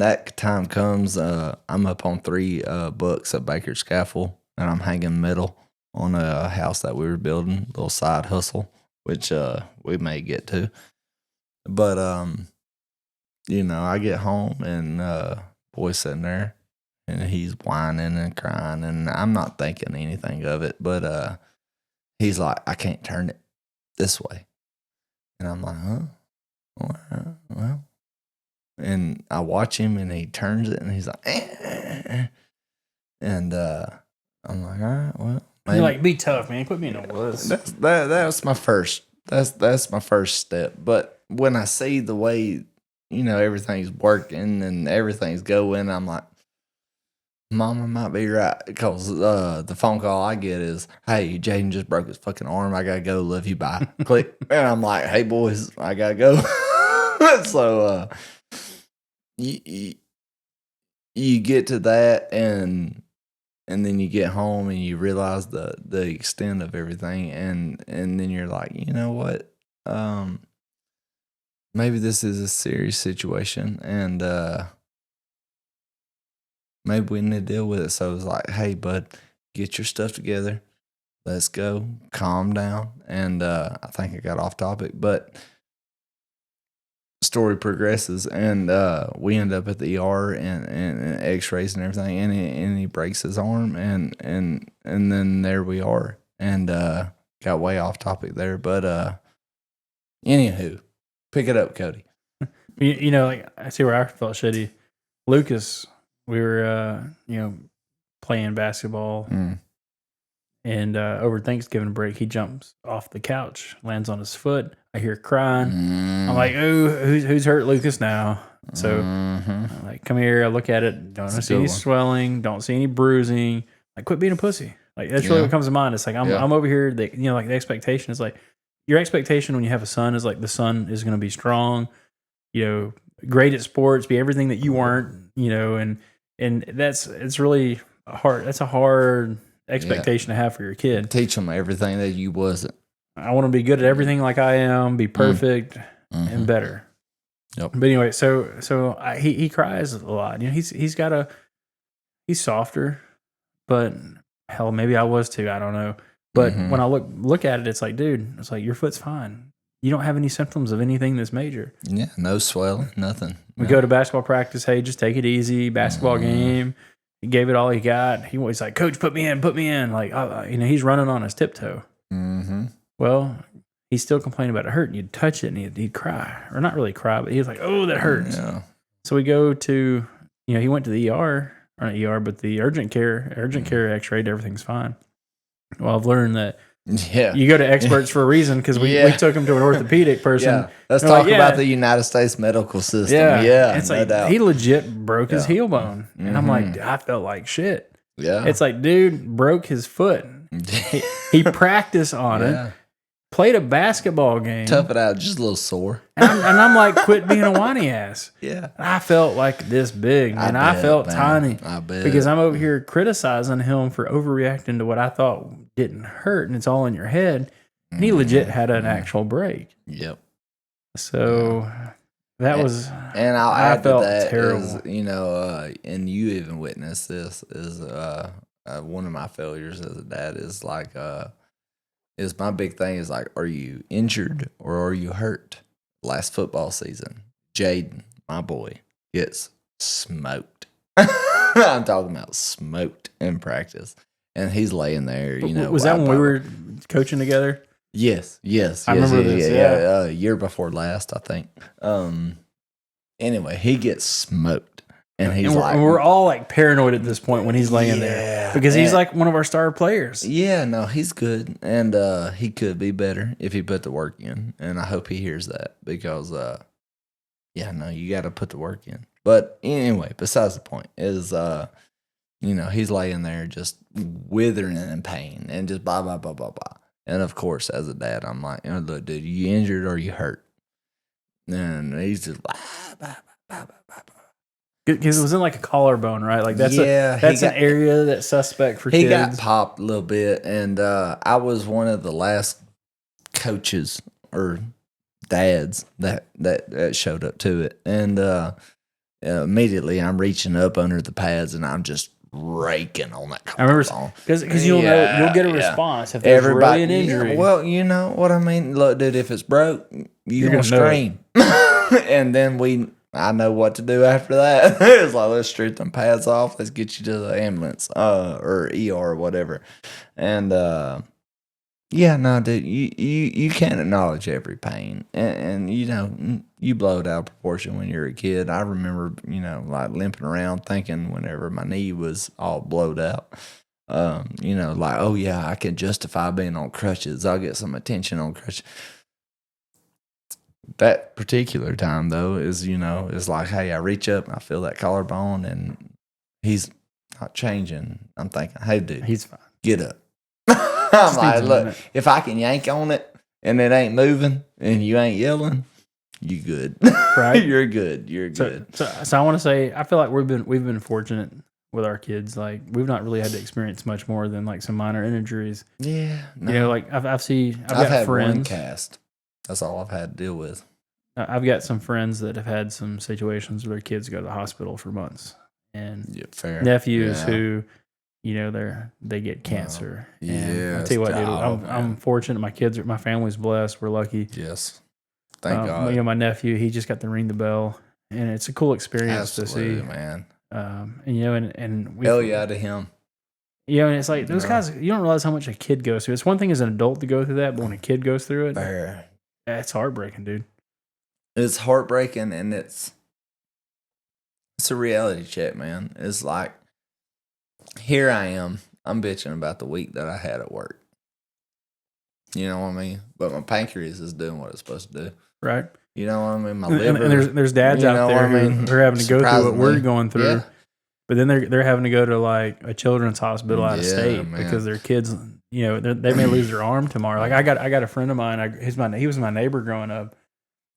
that time comes, I'm up on 3 books at Baker Scaffold, and I'm hanging metal on a house that we were building, a little side hustle, which we may get to. But, I get home, and boy's sitting there, and he's whining and crying, and I'm not thinking anything of it, but he's like, I can't turn it this way. And I'm like, huh? Well. And I watch him, and he turns it, and he's like, and I'm like, all right, well. Maybe. You're like, be tough, man. Quit being a wuss. That's my first. That's my first step. But when I see the way, everything's working and everything's going, I'm like, Mama might be right, because the phone call I get is, hey, Jaden just broke his fucking arm. I gotta go. Love you. Bye. Click. And I'm like, hey, boys, I gotta go. So you get to that, and then you get home and you realize the extent of everything, and then you're like, you know what? Maybe this is a serious situation, and maybe we need to deal with it. So it's like, hey, bud, get your stuff together. Let's go. Calm down. And I think I got off topic, but story progresses, and we end up at the ER and X-rays and everything, and he breaks his arm, and then there we are, and got way off topic there, but anywho, pick it up, Cody. Like, I see where I felt shitty. Lucas, we were playing basketball, and over Thanksgiving break, he jumps off the couch, lands on his foot. I hear crying. I'm like, oh, who's hurt Lucas now? So I'm like, come here. I look at it. Don't see any swelling. Don't see any bruising. Like, quit being a pussy. Like, that's really what comes to mind. It's like, I'm over here. Like, the expectation is like, your expectation when you have a son is like, the son is going to be strong, great at sports, be everything that you weren't, and it's really hard. That's a hard expectation to have for your kid. Teach them everything that you wasn't. I want to be good at everything like I am, be perfect and better. Yep. But anyway, so he cries a lot. He's softer, but hell, maybe I was too. I don't know. But when I look at it, it's like, dude, it's like, your foot's fine. You don't have any symptoms of anything that's major. Yeah, no swelling, nothing. We go to basketball practice. Hey, just take it easy. Basketball game. He gave it all he got. He was like, Coach, put me in. Like, he's running on his tiptoe. Well, he's still complaining about it hurting. You'd touch it and he'd cry, or not really cry, but he was like, oh, that hurts. Yeah. So we go to, he went to the ER, or not ER, but the urgent care x-rayed, everything's fine. Well, I've learned that you go to experts for a reason, because we took him to an orthopedic person. Yeah. Let's talk about the United States medical system. Yeah, it's like, doubt. He legit broke his heel bone. And I'm like, I felt like shit. Yeah. It's like, dude broke his foot. He practiced on it. played a basketball game. Tough it out, just a little sore. And I'm like, quit being a whiny ass. Yeah. I felt like this big, man. I felt tiny. I bet. Because I'm over here criticizing him for overreacting to what I thought didn't hurt, and it's all in your head. And he legit had an actual break. Yep. So that was, and I'll add felt to that terrible. is, and you even witnessed this, is one of my failures as a dad is like, is my big thing is like, are you injured or are you hurt? Last football season, Jaden, my boy, gets smoked. I'm talking about smoked in practice. And he's laying there, Was that when we were coaching together? Yes. I remember this. Yeah. Year before last, I think. Anyway, he gets smoked. And he's we're all like paranoid at this point when he's laying there because he's like one of our star players. Yeah, no, he's good, and he could be better if he put the work in. And I hope he hears that because, you got to put the work in. But anyway, besides the point is, he's laying there just withering in pain and just blah blah blah blah blah. And of course, as a dad, I'm like, look, dude, you injured or you hurt? And he's just blah blah blah blah blah. Because it was in like a collarbone, right? Like that's an area that's suspect for kids. He got popped a little bit, and I was one of the last coaches or dads that showed up to it, and immediately I'm reaching up under the pads and I'm just raking on that collarbone. I remember because you'll get a response if there's really an injury. Well, you know what I mean. Look, dude, if it's broke, you're gonna scream, and then I know what to do after that. It's like, let's strip them pads off. Let's get you to the ambulance or ER or whatever. And dude, you can't acknowledge every pain. And you blow it out of proportion when you're a kid. I remember, like limping around thinking whenever my knee was all blowed out, like, oh yeah, I can justify being on crutches. I'll get some attention on crutches. That particular time, though, is like, hey, I reach up and I feel that collarbone and he's not changing. I'm thinking, hey, dude, he's fine. Get up. I'm like, look, if I can yank on it and it ain't moving and you ain't yelling, you good. Right? You're good. You're good. So I want to say, I feel like we've been fortunate with our kids. Like, we've not really had to experience much more than like some minor injuries. Yeah. No. Like I've got had friends. one cast. That's all I've had to deal with. I've got some friends that have had some situations where their kids go to the hospital for months, and nephews who, they get cancer. Yeah, I tell you what, dude, I'm fortunate. My family's blessed. We're lucky. Yes, thank God. My nephew, he just got to ring the bell, and it's a cool experience to see, man. And hell yeah to him. And it's like those guys. You don't realize how much a kid goes through. It's one thing as an adult to go through that, but when a kid goes through it, it's heartbreaking, dude. It's heartbreaking, and it's a reality check, man. It's like, here I am. I'm bitching about the week that I had at work. You know what I mean? But my pancreas is doing what it's supposed to do. Right. You know what I mean? My liver. And there's dads out there who are having to go through what we're going through. Yeah. But then they're having to go to like a children's hospital out of state because their kids, they may lose their arm tomorrow. Like I got a friend of mine. He was my neighbor growing up.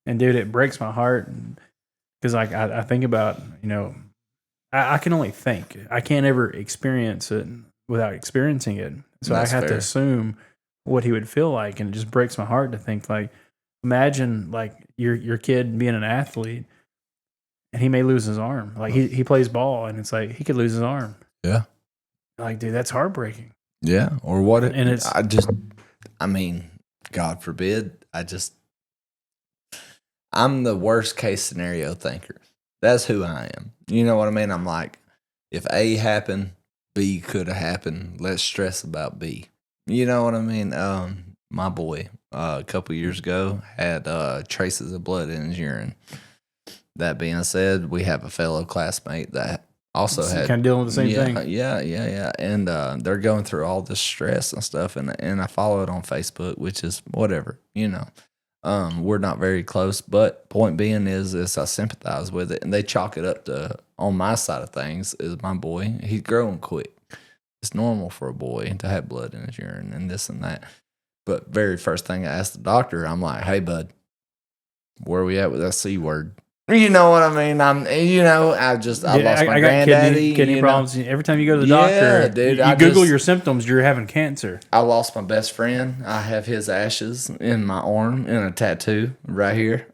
And dude, it breaks my heart because like I think about, I can only think. I can't ever experience it without experiencing it. So I have to assume what he would feel like, and it just breaks my heart to think like, imagine like your kid being an athlete, and he may lose his arm. Like he plays ball, and it's like he could lose his arm. Yeah, like dude, that's heartbreaking. Yeah, or what? God forbid, I'm the worst case scenario thinker. That's who I am. You know what I mean? I'm like, if A happened, B could have happened. Let's stress about B. You know what I mean? My boy, a couple years ago, had traces of blood in his urine. That being said, we have a fellow classmate that also had kind of dealing with the same thing. Yeah. And they're going through all this stress and stuff. And I follow it on Facebook, which is whatever, We're not very close, but point being is I sympathize with it, and they chalk it up to, on my side of things, is my boy. He's growing quick. It's normal for a boy to have blood in his urine and this and that. But very first thing I asked the doctor, I'm like, hey, bud, where are we at with that C word? You know what I mean? I lost my granddaddy. Kidney problems. Every time you go to the doctor, dude, you Google your symptoms, you're having cancer. I lost my best friend. I have his ashes in my arm in a tattoo right here.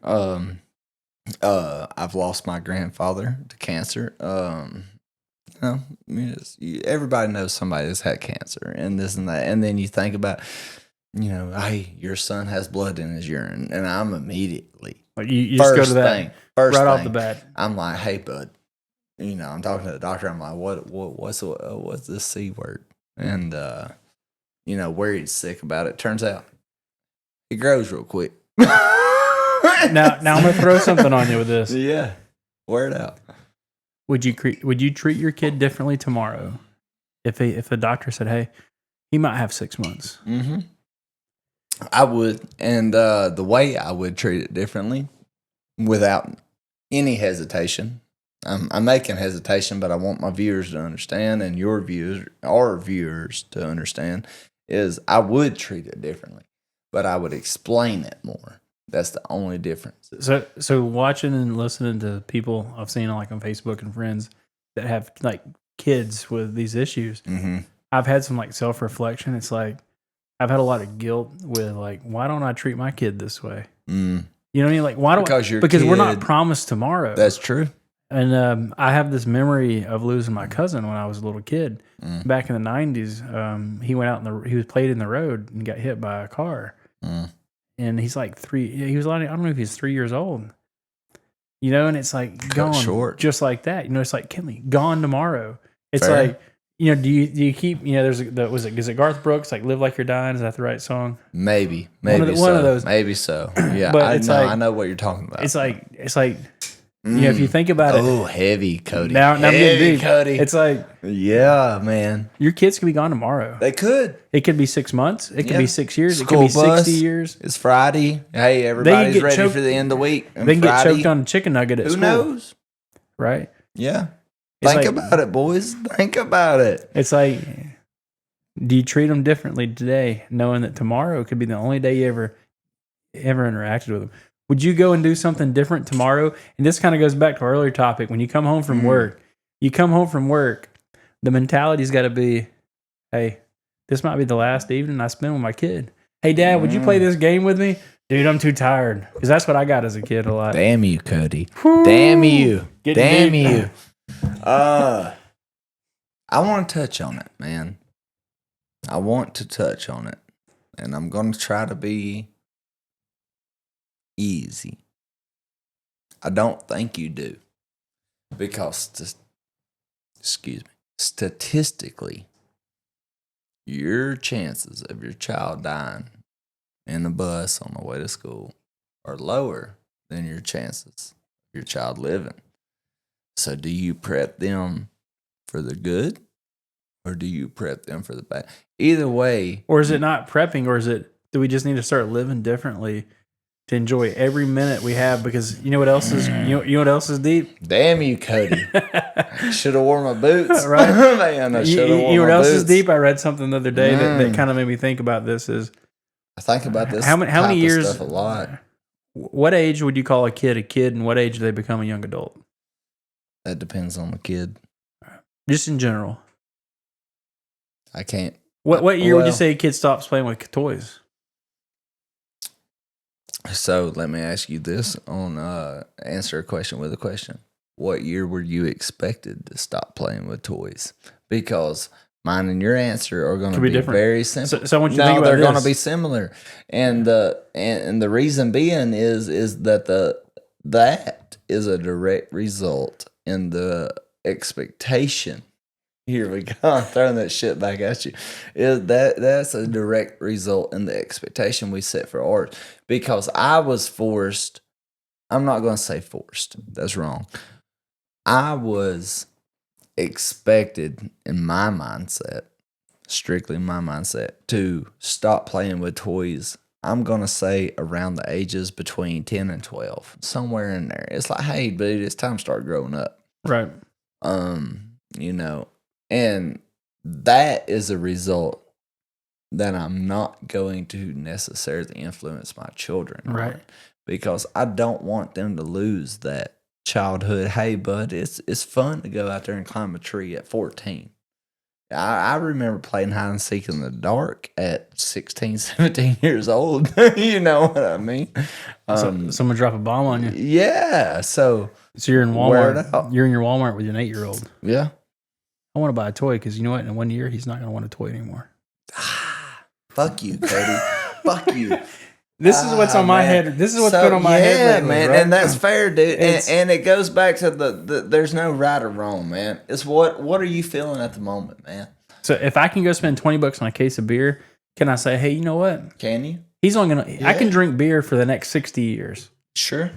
I've lost my grandfather to cancer. Everybody knows somebody that's had cancer and this and that. And then you think about, hey, your son has blood in his urine. And I'm immediately, you just go to that right off the bat. I'm like, hey, bud, I'm talking to the doctor. I'm like, what's this C word? And, worried sick about it. Turns out it grows real quick. Now I'm going to throw something on you with this. Yeah. Wear it out. Would you treat your kid differently tomorrow if the doctor said, hey, he might have 6 months? Mm-hmm. I would. And the way I would treat it differently without any hesitation. I'm making hesitation, but I want my viewers to understand and our viewers to understand is I would treat it differently, but I would explain it more. That's the only difference. So watching and listening to people I've seen like on Facebook and friends that have like kids with these issues, mm-hmm. I've had some like self-reflection. It's like I've had a lot of guilt with like, why don't I treat my kid this way? Mm. You know what I mean? Like, why don't because we're not promised tomorrow. That's true. And I have this memory of losing my cousin when I was a little kid. Back in the 90s, he went out he was played in the road and got hit by a car. And he's like 3. He was I don't know if he's 3 years old. And it's like gone short, just like that. It's like Kinley gone tomorrow. It's fair. Like do you keep there's is it Garth Brooks like Live Like You're Dying? Is that the right song? Maybe one of those. Maybe so. Yeah, but I know what you're talking about. It's like if you think about it. Oh, heavy, Cody. Now I'm getting deep. Cody. It's like, yeah, man. Your kids could be gone tomorrow. They could. It could be 6 months. It could be 6 years. School it could be 60 years. It's Friday. Hey, everybody's ready for the end of the week. They can get choked on a chicken nugget at school. Who knows? Right? Yeah. Think about it, boys. Think about it. It's like, do you treat them differently today, knowing that tomorrow could be the only day you ever interacted with them? Would you go and do something different tomorrow? And this kind of goes back to our earlier topic. When you come home from work, the mentality's got to be, hey, this might be the last evening I spend with my kid. Hey, Dad, would you play this game with me? Dude, I'm too tired. Because that's what I got as a kid a lot. Damn you, Cody. Whew. Damn you. Damn you. I want to touch on it, man. I want to touch on it. And I'm going to try to be easy. I don't think you do. Because, statistically, your chances of your child dying in the bus on the way to school are lower than your chances of your child living. So do you prep them for the good or do you prep them for the bad? Either way. Or is it not prepping, or do we just need to start living differently to enjoy every minute we have? Because you know what else is what else is deep? Damn you, Cody. I should have worn my boots. Right. Man, I should have worn my boots. You know what else is deep? I read something the other day that kind of made me think about this. I think about this how many years stuff a lot. What age would you call a kid, and what age do they become a young adult? That depends on the kid. Just in general. I can't. What year would you say a kid stops playing with toys? So let me ask you this answer a question with a question. What year were you expected to stop playing with toys? Because mine and your answer are going to be different. Very simple. So I want you to think about they're this. going to be similar. And the reason being is that that is a direct result in the expectation. Here we go. I'm throwing that shit back at you. That's a direct result in the expectation we set for ours. Because I was forced. I'm not going to say forced. That's wrong. I was expected in my mindset, strictly my mindset, to stop playing with toys. I'm going to say around the ages between 10 and 12. Somewhere in there. It's like, hey, dude, it's time to start growing up. Right. And that is a result that I'm not going to necessarily influence my children. Right. On, because I don't want them to lose that childhood. Hey, bud, it's fun to go out there and climb a tree at 14. I remember playing hide and seek in the dark at 16, 17 years old. You know what I mean? So someone drop a bomb on you. Yeah. So you're in wear it Walmart. out. You're in your Walmart with an 8-year-old. Yeah. I want to buy a toy because you know what? In 1 year, he's not going to want a toy anymore. Fuck you, Cody. Fuck you. This is what's on my head. This is what's been on my head lately, man, right? and that's fair, dude. And it goes back to the there's no right or wrong, man. It's what are you feeling at the moment, man? So if I can go spend $20 on a case of beer, can I say, hey, you know what? Can you? He's only gonna. I can drink beer for the next 60 years. Sure.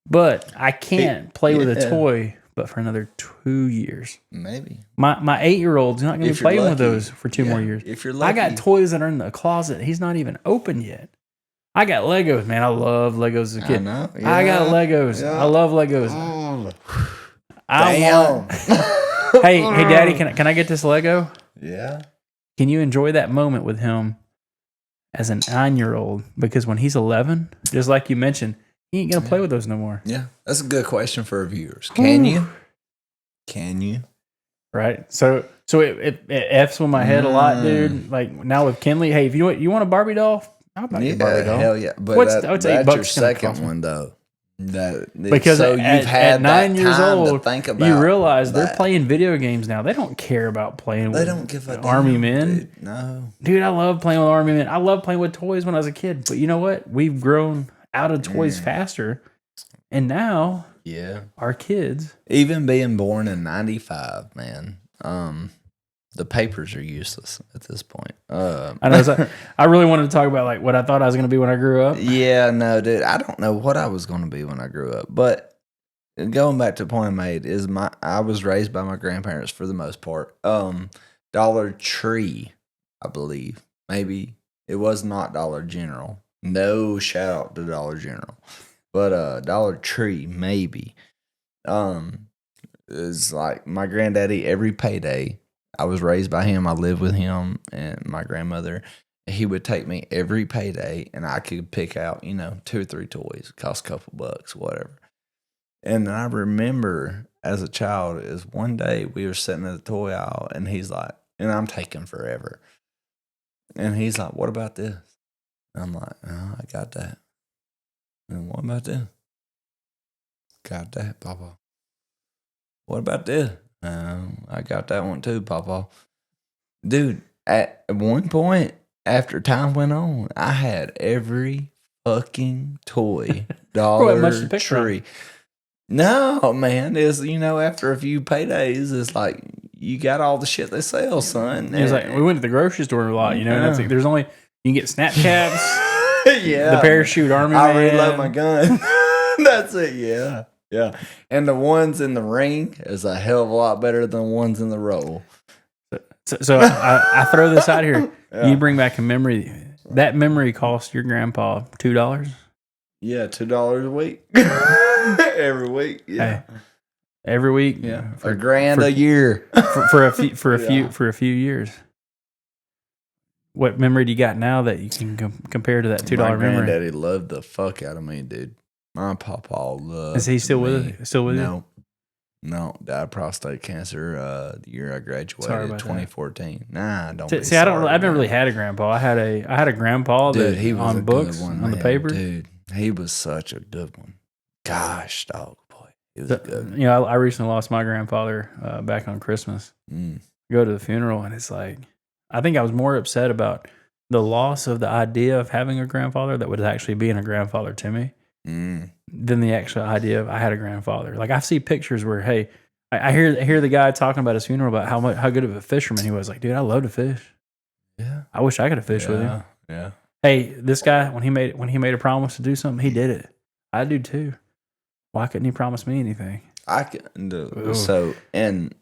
But I can't play with a toy, but for another 2 years. Maybe. My 8-year-old's not going to be playing with those for 2 more years. If you're lucky. I got toys that are in the closet. He's not even open yet. I got Legos, man. I love Legos as a kid. I know. Yeah. I got Legos. Yeah. I love Legos. Damn. Hey, Daddy, can I get this Lego? Yeah. Can you enjoy that moment with him as a 9-year-old? Because when he's 11, just like you mentioned, he ain't gonna play with those no more. Yeah, that's a good question for our viewers. Can you? Can you? Right. So it F's with my head a lot, dude. Like now with Kinley, hey, if you want a Barbie doll, I'll buy you a Barbie doll. Hell yeah. But what's that's $8 your gonna second cost me? one though. Because so you've had at 9 years old, to think about you realize that. they're playing video games now. They don't care about playing with don't give a Army damn, men. Dude, I love playing with Army men. I love playing with toys when I was a kid. But you know what? We've grown out of toys faster. And now, our kids. Even being born in 95, man, the papers are useless at this point. I know. I really wanted to talk about like what I thought I was going to be when I grew up. Yeah, no, dude. I don't know what I was going to be when I grew up. But going back to the point I made is I was raised by my grandparents for the most part. Dollar Tree, I believe. Maybe it was not Dollar General. No shout out to Dollar General. But Dollar Tree, maybe. Is like my granddaddy every payday. I was raised by him. I lived with him and my grandmother. He would take me every payday and I could pick out, 2 or 3 toys. Cost a couple bucks, whatever. And I remember as a child is one day we were sitting at the toy aisle and he's like, and I'm taking forever. And he's like, what about this? And I'm like, oh, I got that. And what about this? Got that, Papa. What about this? I got that one too, Papa. Dude, at one point, after time went on, I had every fucking toy. Dollar Tree. No, man. It's, after a few paydays, it's like, you got all the shit they sell, son. It was like, we went to the grocery store a lot, and it's like, there's only, you can get snap caps. Yeah. The parachute Army I man. reload my gun. That's it, yeah. Yeah. And the ones in the ring is a hell of a lot better than the ones in the roll. So I throw this out here. Yeah. You bring back a memory. That memory cost your grandpa $2? Yeah, $2 a week. Every week. Yeah. Hey, every week. Yeah. $1,000 a year. For a few years. What memory do you got now that you can compare to that $2 memory? My granddaddy loved the fuck out of me, dude. My papa loved. Is he still me. with it? Still with you? No, died of prostate cancer the year I graduated, 2014. That. Nah, don't. See, I've never really had a grandpa. I had a grandpa dude, that he was on a books good one, on man. the paper. Dude, he was such a good one. Gosh, dog, boy, he was good. I recently lost my grandfather back on Christmas. Go to the funeral, and it's like I think I was more upset about the loss of the idea of having a grandfather that was actually being a grandfather to me. Than the actual idea of I had a grandfather. Like I see pictures where, hey, I hear the guy talking about his funeral about how good of a fisherman he was. Like, dude, I love to fish. Yeah, I wish I could have fished with him. Yeah. Hey, this guy when he made a promise to do something, he did it. I do too. Why couldn't he promise me anything? I can do so, and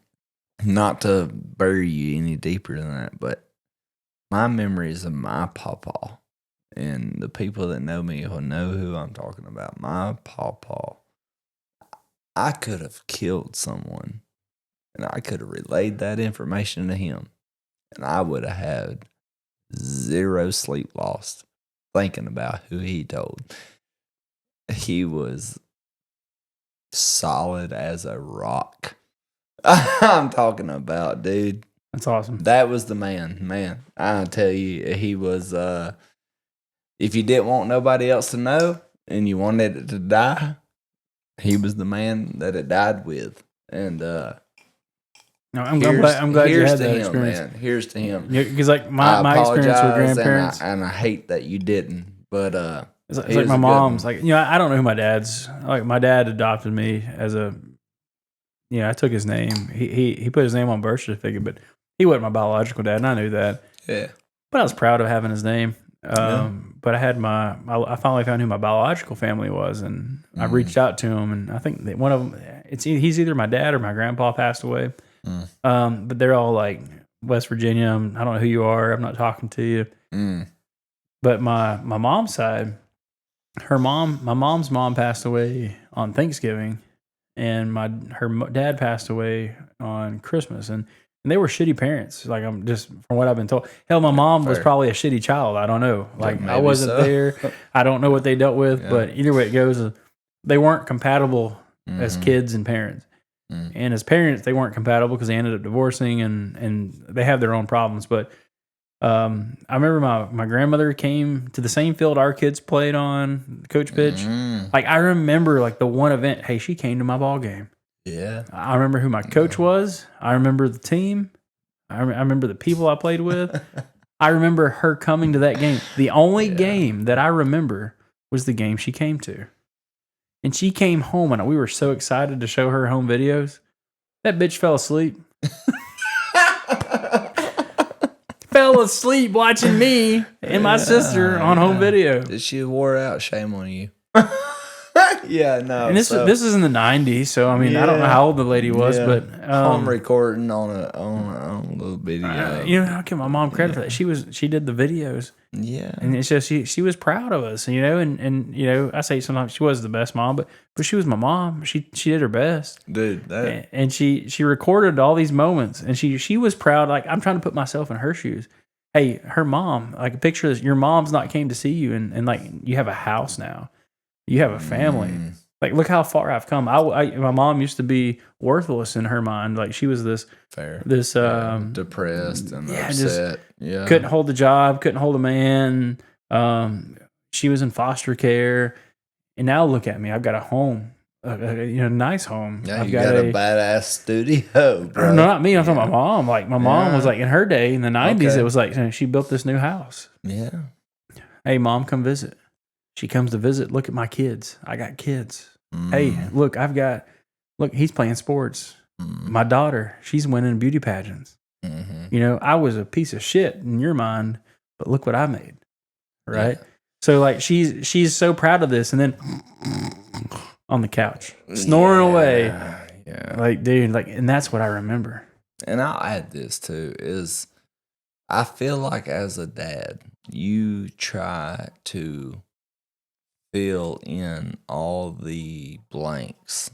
not to bury you any deeper than that, but my memories of my pawpaw. And the people that know me will know who I'm talking about. My pawpaw, I could have killed someone and I could have relayed that information to him and I would have had zero sleep lost thinking about who he told. He was solid as a rock. I'm talking about, dude. That's awesome. That was the man. I tell you, he was. If you didn't want nobody else to know and you wanted it to die, he was the man that it died with. And no, I'm glad you had that experience. Man. Here's to him. Because like my experience with grandparents, and I hate that you didn't. But it's like my mom's. Like, I don't know who my dad's. Like, my dad adopted me as a. I took his name. He put his name on birth certificate, but he wasn't my biological dad, and I knew that. Yeah. But I was proud of having his name. But I had I finally found who my biological family was, and I reached out to him, and I think that one of them, he's either my dad or my grandpa passed away. But they're all like West Virginia. I don't know who you are. I'm not talking to you. But my mom's side, my mom's mom passed away on Thanksgiving, and her dad passed away on Christmas, and they were shitty parents. Like, I'm just, from what I've been told. Hell, my mom was probably a shitty child. I don't know. Like, I wasn't there. I don't know what they dealt with, but either way it goes, they weren't compatible as kids and parents. And as parents, they weren't compatible because they ended up divorcing, and they have their own problems. But I remember my grandmother came to the same field our kids played on, coach pitch. Like, I remember like the one event, hey, she came to my ball game. Yeah. I remember who my coach was. I remember the team. I remember the people I played with. I remember her coming to that game. The only game that I remember was the game she came to. And she came home, and we were so excited to show her home videos. That bitch fell asleep. Fell asleep watching me and my sister on home video. She wore out. Shame on you. Yeah, no. And this is in the 90s, so I mean, I don't know how old the lady was, but home recording on a little video. I'll give my mom credit for that. She did the videos. Yeah, and it's just she was proud of us, and I say sometimes she was the best mom, but she was my mom. She did her best, dude. And she recorded all these moments, and she was proud. Like, I'm trying to put myself in her shoes. Hey, her mom, like, picture this: your mom's not came to see you, and like, you have a house now. You have a family. Like, look how far I've come. My mom used to be worthless in her mind. Like, she was this depressed and upset. Yeah, couldn't hold a job, couldn't hold a man. She was in foster care, and now look at me. I've got a home, a nice home. Yeah, you got a badass studio, bro. No, not me. I'm talking about my mom. Like, my mom was like, in her day in the 90s. It was like, she built this new house. Yeah. Hey, mom, come visit. She comes to visit. Look at my kids. I got kids. Hey, look, he's playing sports. My daughter, she's winning beauty pageants. I was a piece of shit in your mind, but look what I made. Right? Yeah. So, like, she's so proud of this. And then on the couch, snoring away. Yeah. Like, dude, like, and that's what I remember. And I'll add this too, is I feel like as a dad, you try to fill in all the blanks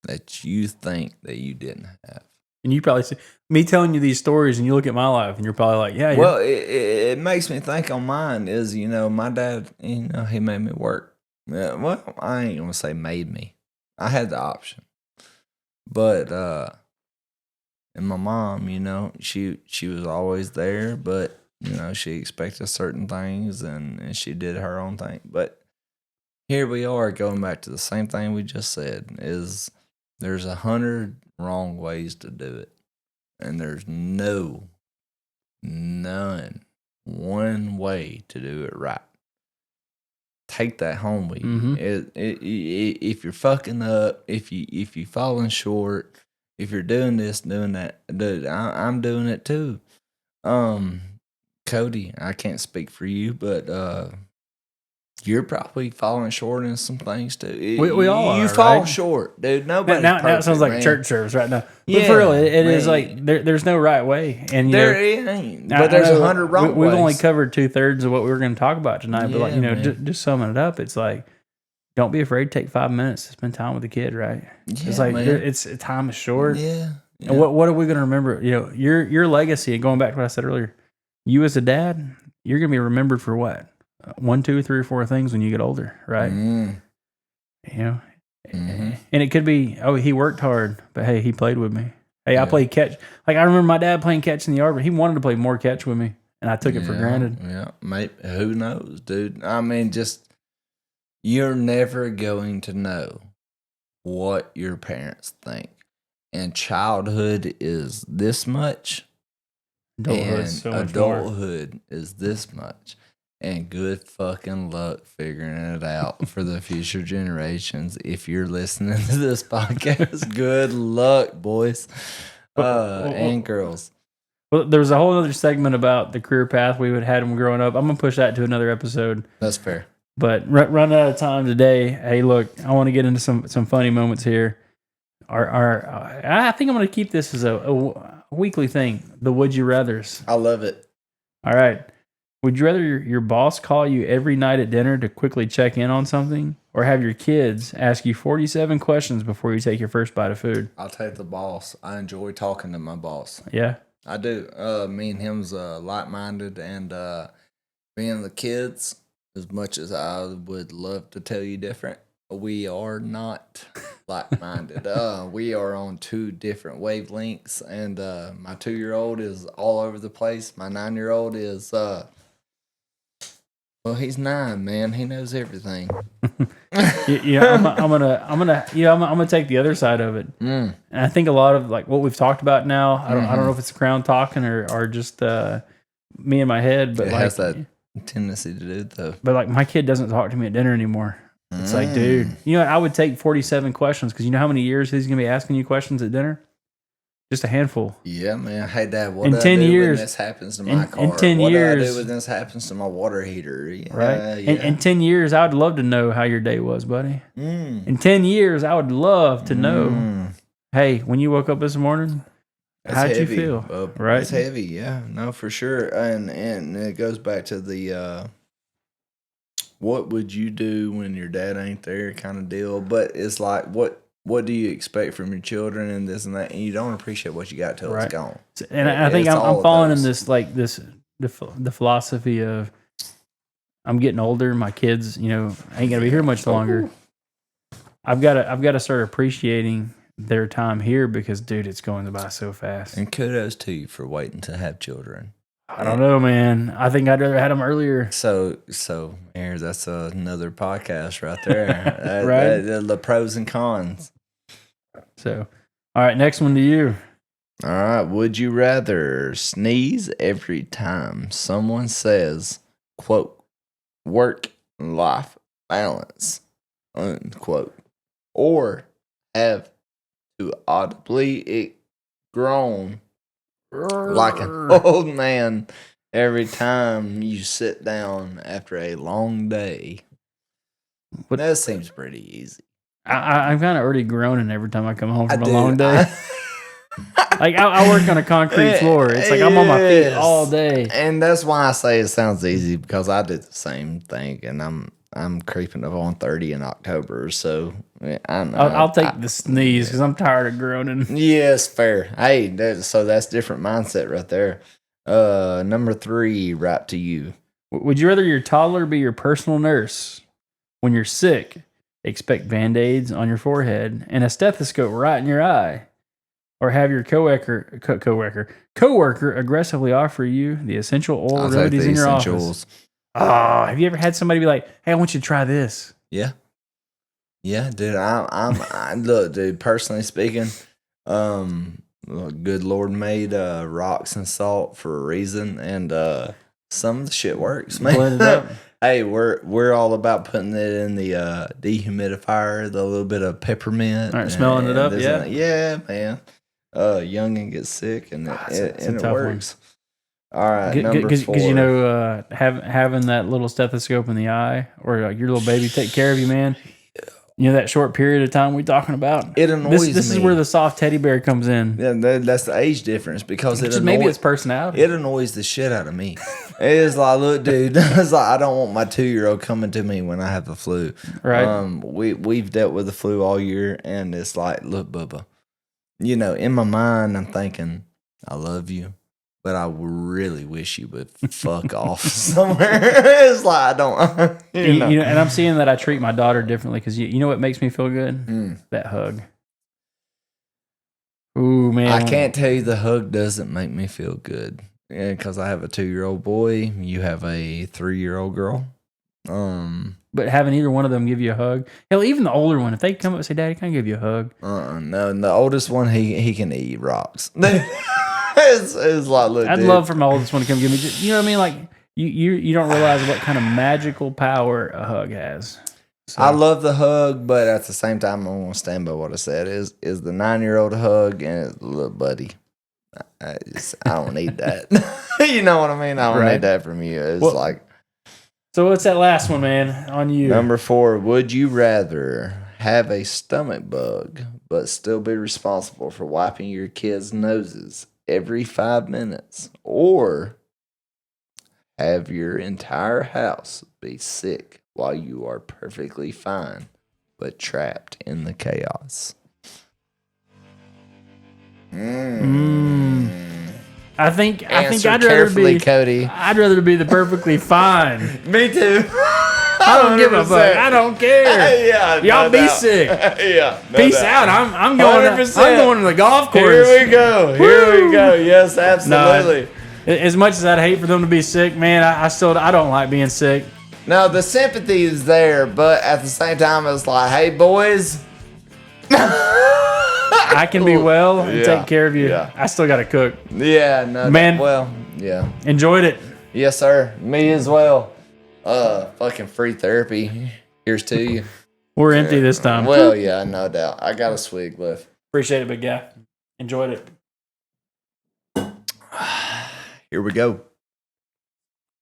that you think that you didn't have. And you probably see me telling you these stories, and you look at my life, and you're probably like, yeah. Well, it makes me think on mine is, my dad, he made me work. Well, I ain't going to say made me. I had the option. But, and my mom, she was always there, but, she expected certain things, and she did her own thing. But here we are going back to the same thing we just said, is there's 100 wrong ways to do it. And there's none, one way to do it right. Take that home with you. If you're fucking up, if you falling short, if you're doing this, doing that, dude, I'm doing it too. Cody, I can't speak for you, but you're probably falling short in some things too. We all are. You fall short, dude. Nobody. Now it sounds like church service right now. But for real, it is like there's no right way, and there ain't. But there's 100 wrong ways. We've only covered 2/3 of what we were going to talk about tonight. But just summing it up, it's like, don't be afraid to take 5 minutes to spend time with the kid. Right? Yeah, it's like time is short. Yeah. And what are we going to remember? Your legacy. And going back to what I said earlier, you as a dad, you're going to be remembered for what? 1, 2, 3, or 4 things when you get older, right? You know, and it could be, oh, he worked hard, but hey, he played with me. Hey, I played catch. Like I remember my dad playing catch in the yard, but he wanted to play more catch with me, and I took it for granted. Yeah, maybe, who knows, dude? I mean, just you're never going to know what your parents think, and childhood is this much, adulthood is this much. And good fucking luck figuring it out for the future generations. If you're listening to this podcast, good luck, boys and girls. Well, there was a whole other segment about the career path we would have had when growing up. I'm going to push that to another episode. That's fair. But run out of time today. Hey, look, I want to get into some funny moments here. I think I'm going to keep this as a weekly thing. The Would You Rathers. I love it. All right. Would you rather your boss call you every night at dinner to quickly check in on something, or have your kids ask you 47 questions before you take your first bite of food? I'll take the boss. I enjoy talking to my boss. Yeah. I do. Me and him's like-minded, and me and the kids, as much as I would love to tell you different, we are not like-minded. We are on 2 different wavelengths, and my 2-year-old is all over the place. My 9-year-old is... well, he's 9, man. He knows everything. I'm gonna take the other side of it. And I think a lot of like what we've talked about now. I don't know if it's the crown talking or just me in my head, but it has that tendency to do it though. But like my kid doesn't talk to me at dinner anymore. It's like, dude, I would take 47 questions because you know how many years he's gonna be asking you questions at dinner. Just a handful. Yeah, man. Hey, Dad, what in do 10 I do years, when this happens to my car? In 10 what years, do I do when this happens to my water heater? Right? In 10 years, I would love to know how your day was, buddy. In 10 years, I would love to know, hey, when you woke up this morning, how'd you feel? Right? It's heavy, yeah. No, for sure. And it goes back to the what would you do when your dad ain't there kind of deal. But it's like, what do you expect from your children and this and that, and you don't apprecight what you got till it's gone. And I think I'm falling in this like the philosophy of I'm getting older. My kids, ain't gonna be here much longer. I've got to start appreciating their time here because, dude, it's going by so fast. And kudos to you for waiting to have children. I don't know, man. I think I'd rather had them earlier. So here, that's another podcast right there. Right? The pros and cons. So, all right, next one to you. All right. Would you rather sneeze every time someone says, quote, work-life balance, unquote, or have to audibly groan like an old man every time you sit down after a long day? But that seems pretty easy. I'm kind of already groaning every time I come home from a long day. Like I work on a concrete floor. It's like I'm on my feet all day. And that's why I say it sounds easy because I did the same thing, and I'm creeping up on 30 in October, so I'll take the sneeze because I'm tired of groaning. Yes, fair. Hey, so that's different mindset right there. Number 3, right to you. Would you rather your toddler be your personal nurse when you're sick? Expect Band-Aids on your forehead and a stethoscope right in your eye, or have your coworker aggressively offer you the essential oil remedies in your office. Oh, have you ever had somebody be like, "Hey, I want you to try this"? Yeah, dude. I look, dude. Personally speaking, good Lord made rocks and salt for a reason, and some of the shit works, man. Blend it up. Hey, we're all about putting it in the dehumidifier, the little bit of peppermint. All right, smelling it up, yeah. Yeah, man. Youngin gets sick, and it works. All right, number 4. Because having that little stethoscope in the eye, or your little baby take care of you, man. You know that short period of time we're talking about? It annoys me. This is where the soft teddy bear comes in. Yeah, that's the age difference because maybe it's personality. It annoys the shit out of me. It's like, look, dude, it's like I don't want my 2-year-old coming to me when I have the flu. Right. We've dealt with the flu all year, and it's like, look, Bubba, in my mind I'm thinking, I love you, but I really wish you would fuck off somewhere. It's like, I don't, you know. And I'm seeing that I treat my daughter differently because you know what makes me feel good? That hug. Ooh, man. I can't tell you the hug doesn't make me feel good. Yeah, because I have a 2-year-old boy. You have a 3-year-old girl. But having either one of them give you a hug, hell, even the older one, if they come up and say, "Daddy, can I give you a hug?" No, and the oldest one, he can eat rocks. it's like, look, I'd love for my oldest one to come give me, you know what I mean? Like you don't realize what kind of magical power a hug has. So. I love the hug, but at the same time, I'm gonna stand by what I said. Is the 9-year-old hug and his little buddy. I don't need that. You know what I mean? I don't need that from you. It's like. So what's that last one, man? On you. Number 4. Would you rather have a stomach bug but still be responsible for wiping your kids' noses every 5 minutes, or have your entire house be sick while you are perfectly fine but trapped in the chaos? I think Answer I'd rather carefully, be Cody. I'd rather be the perfectly fine. Me too. I don't give a fuck. I don't care. Yeah, y'all be sick. Yeah, Peace out. I'm going. 100%. I'm going to the golf course. Here we go. Here we go. Yes, absolutely. No, as much as I'd hate for them to be sick, man, I don't like being sick. No, the sympathy is there, but at the same time, it's like, hey, boys. I can be well and take care of you. Yeah. I still got to cook. Yeah, no, man. Yeah. Enjoyed it. Yes, sir. Me as well. Fucking free therapy. Here's to you. We're empty this time. Well, yeah, no doubt. I got a swig left. Appreciate it, big guy. Enjoyed it. Here we go.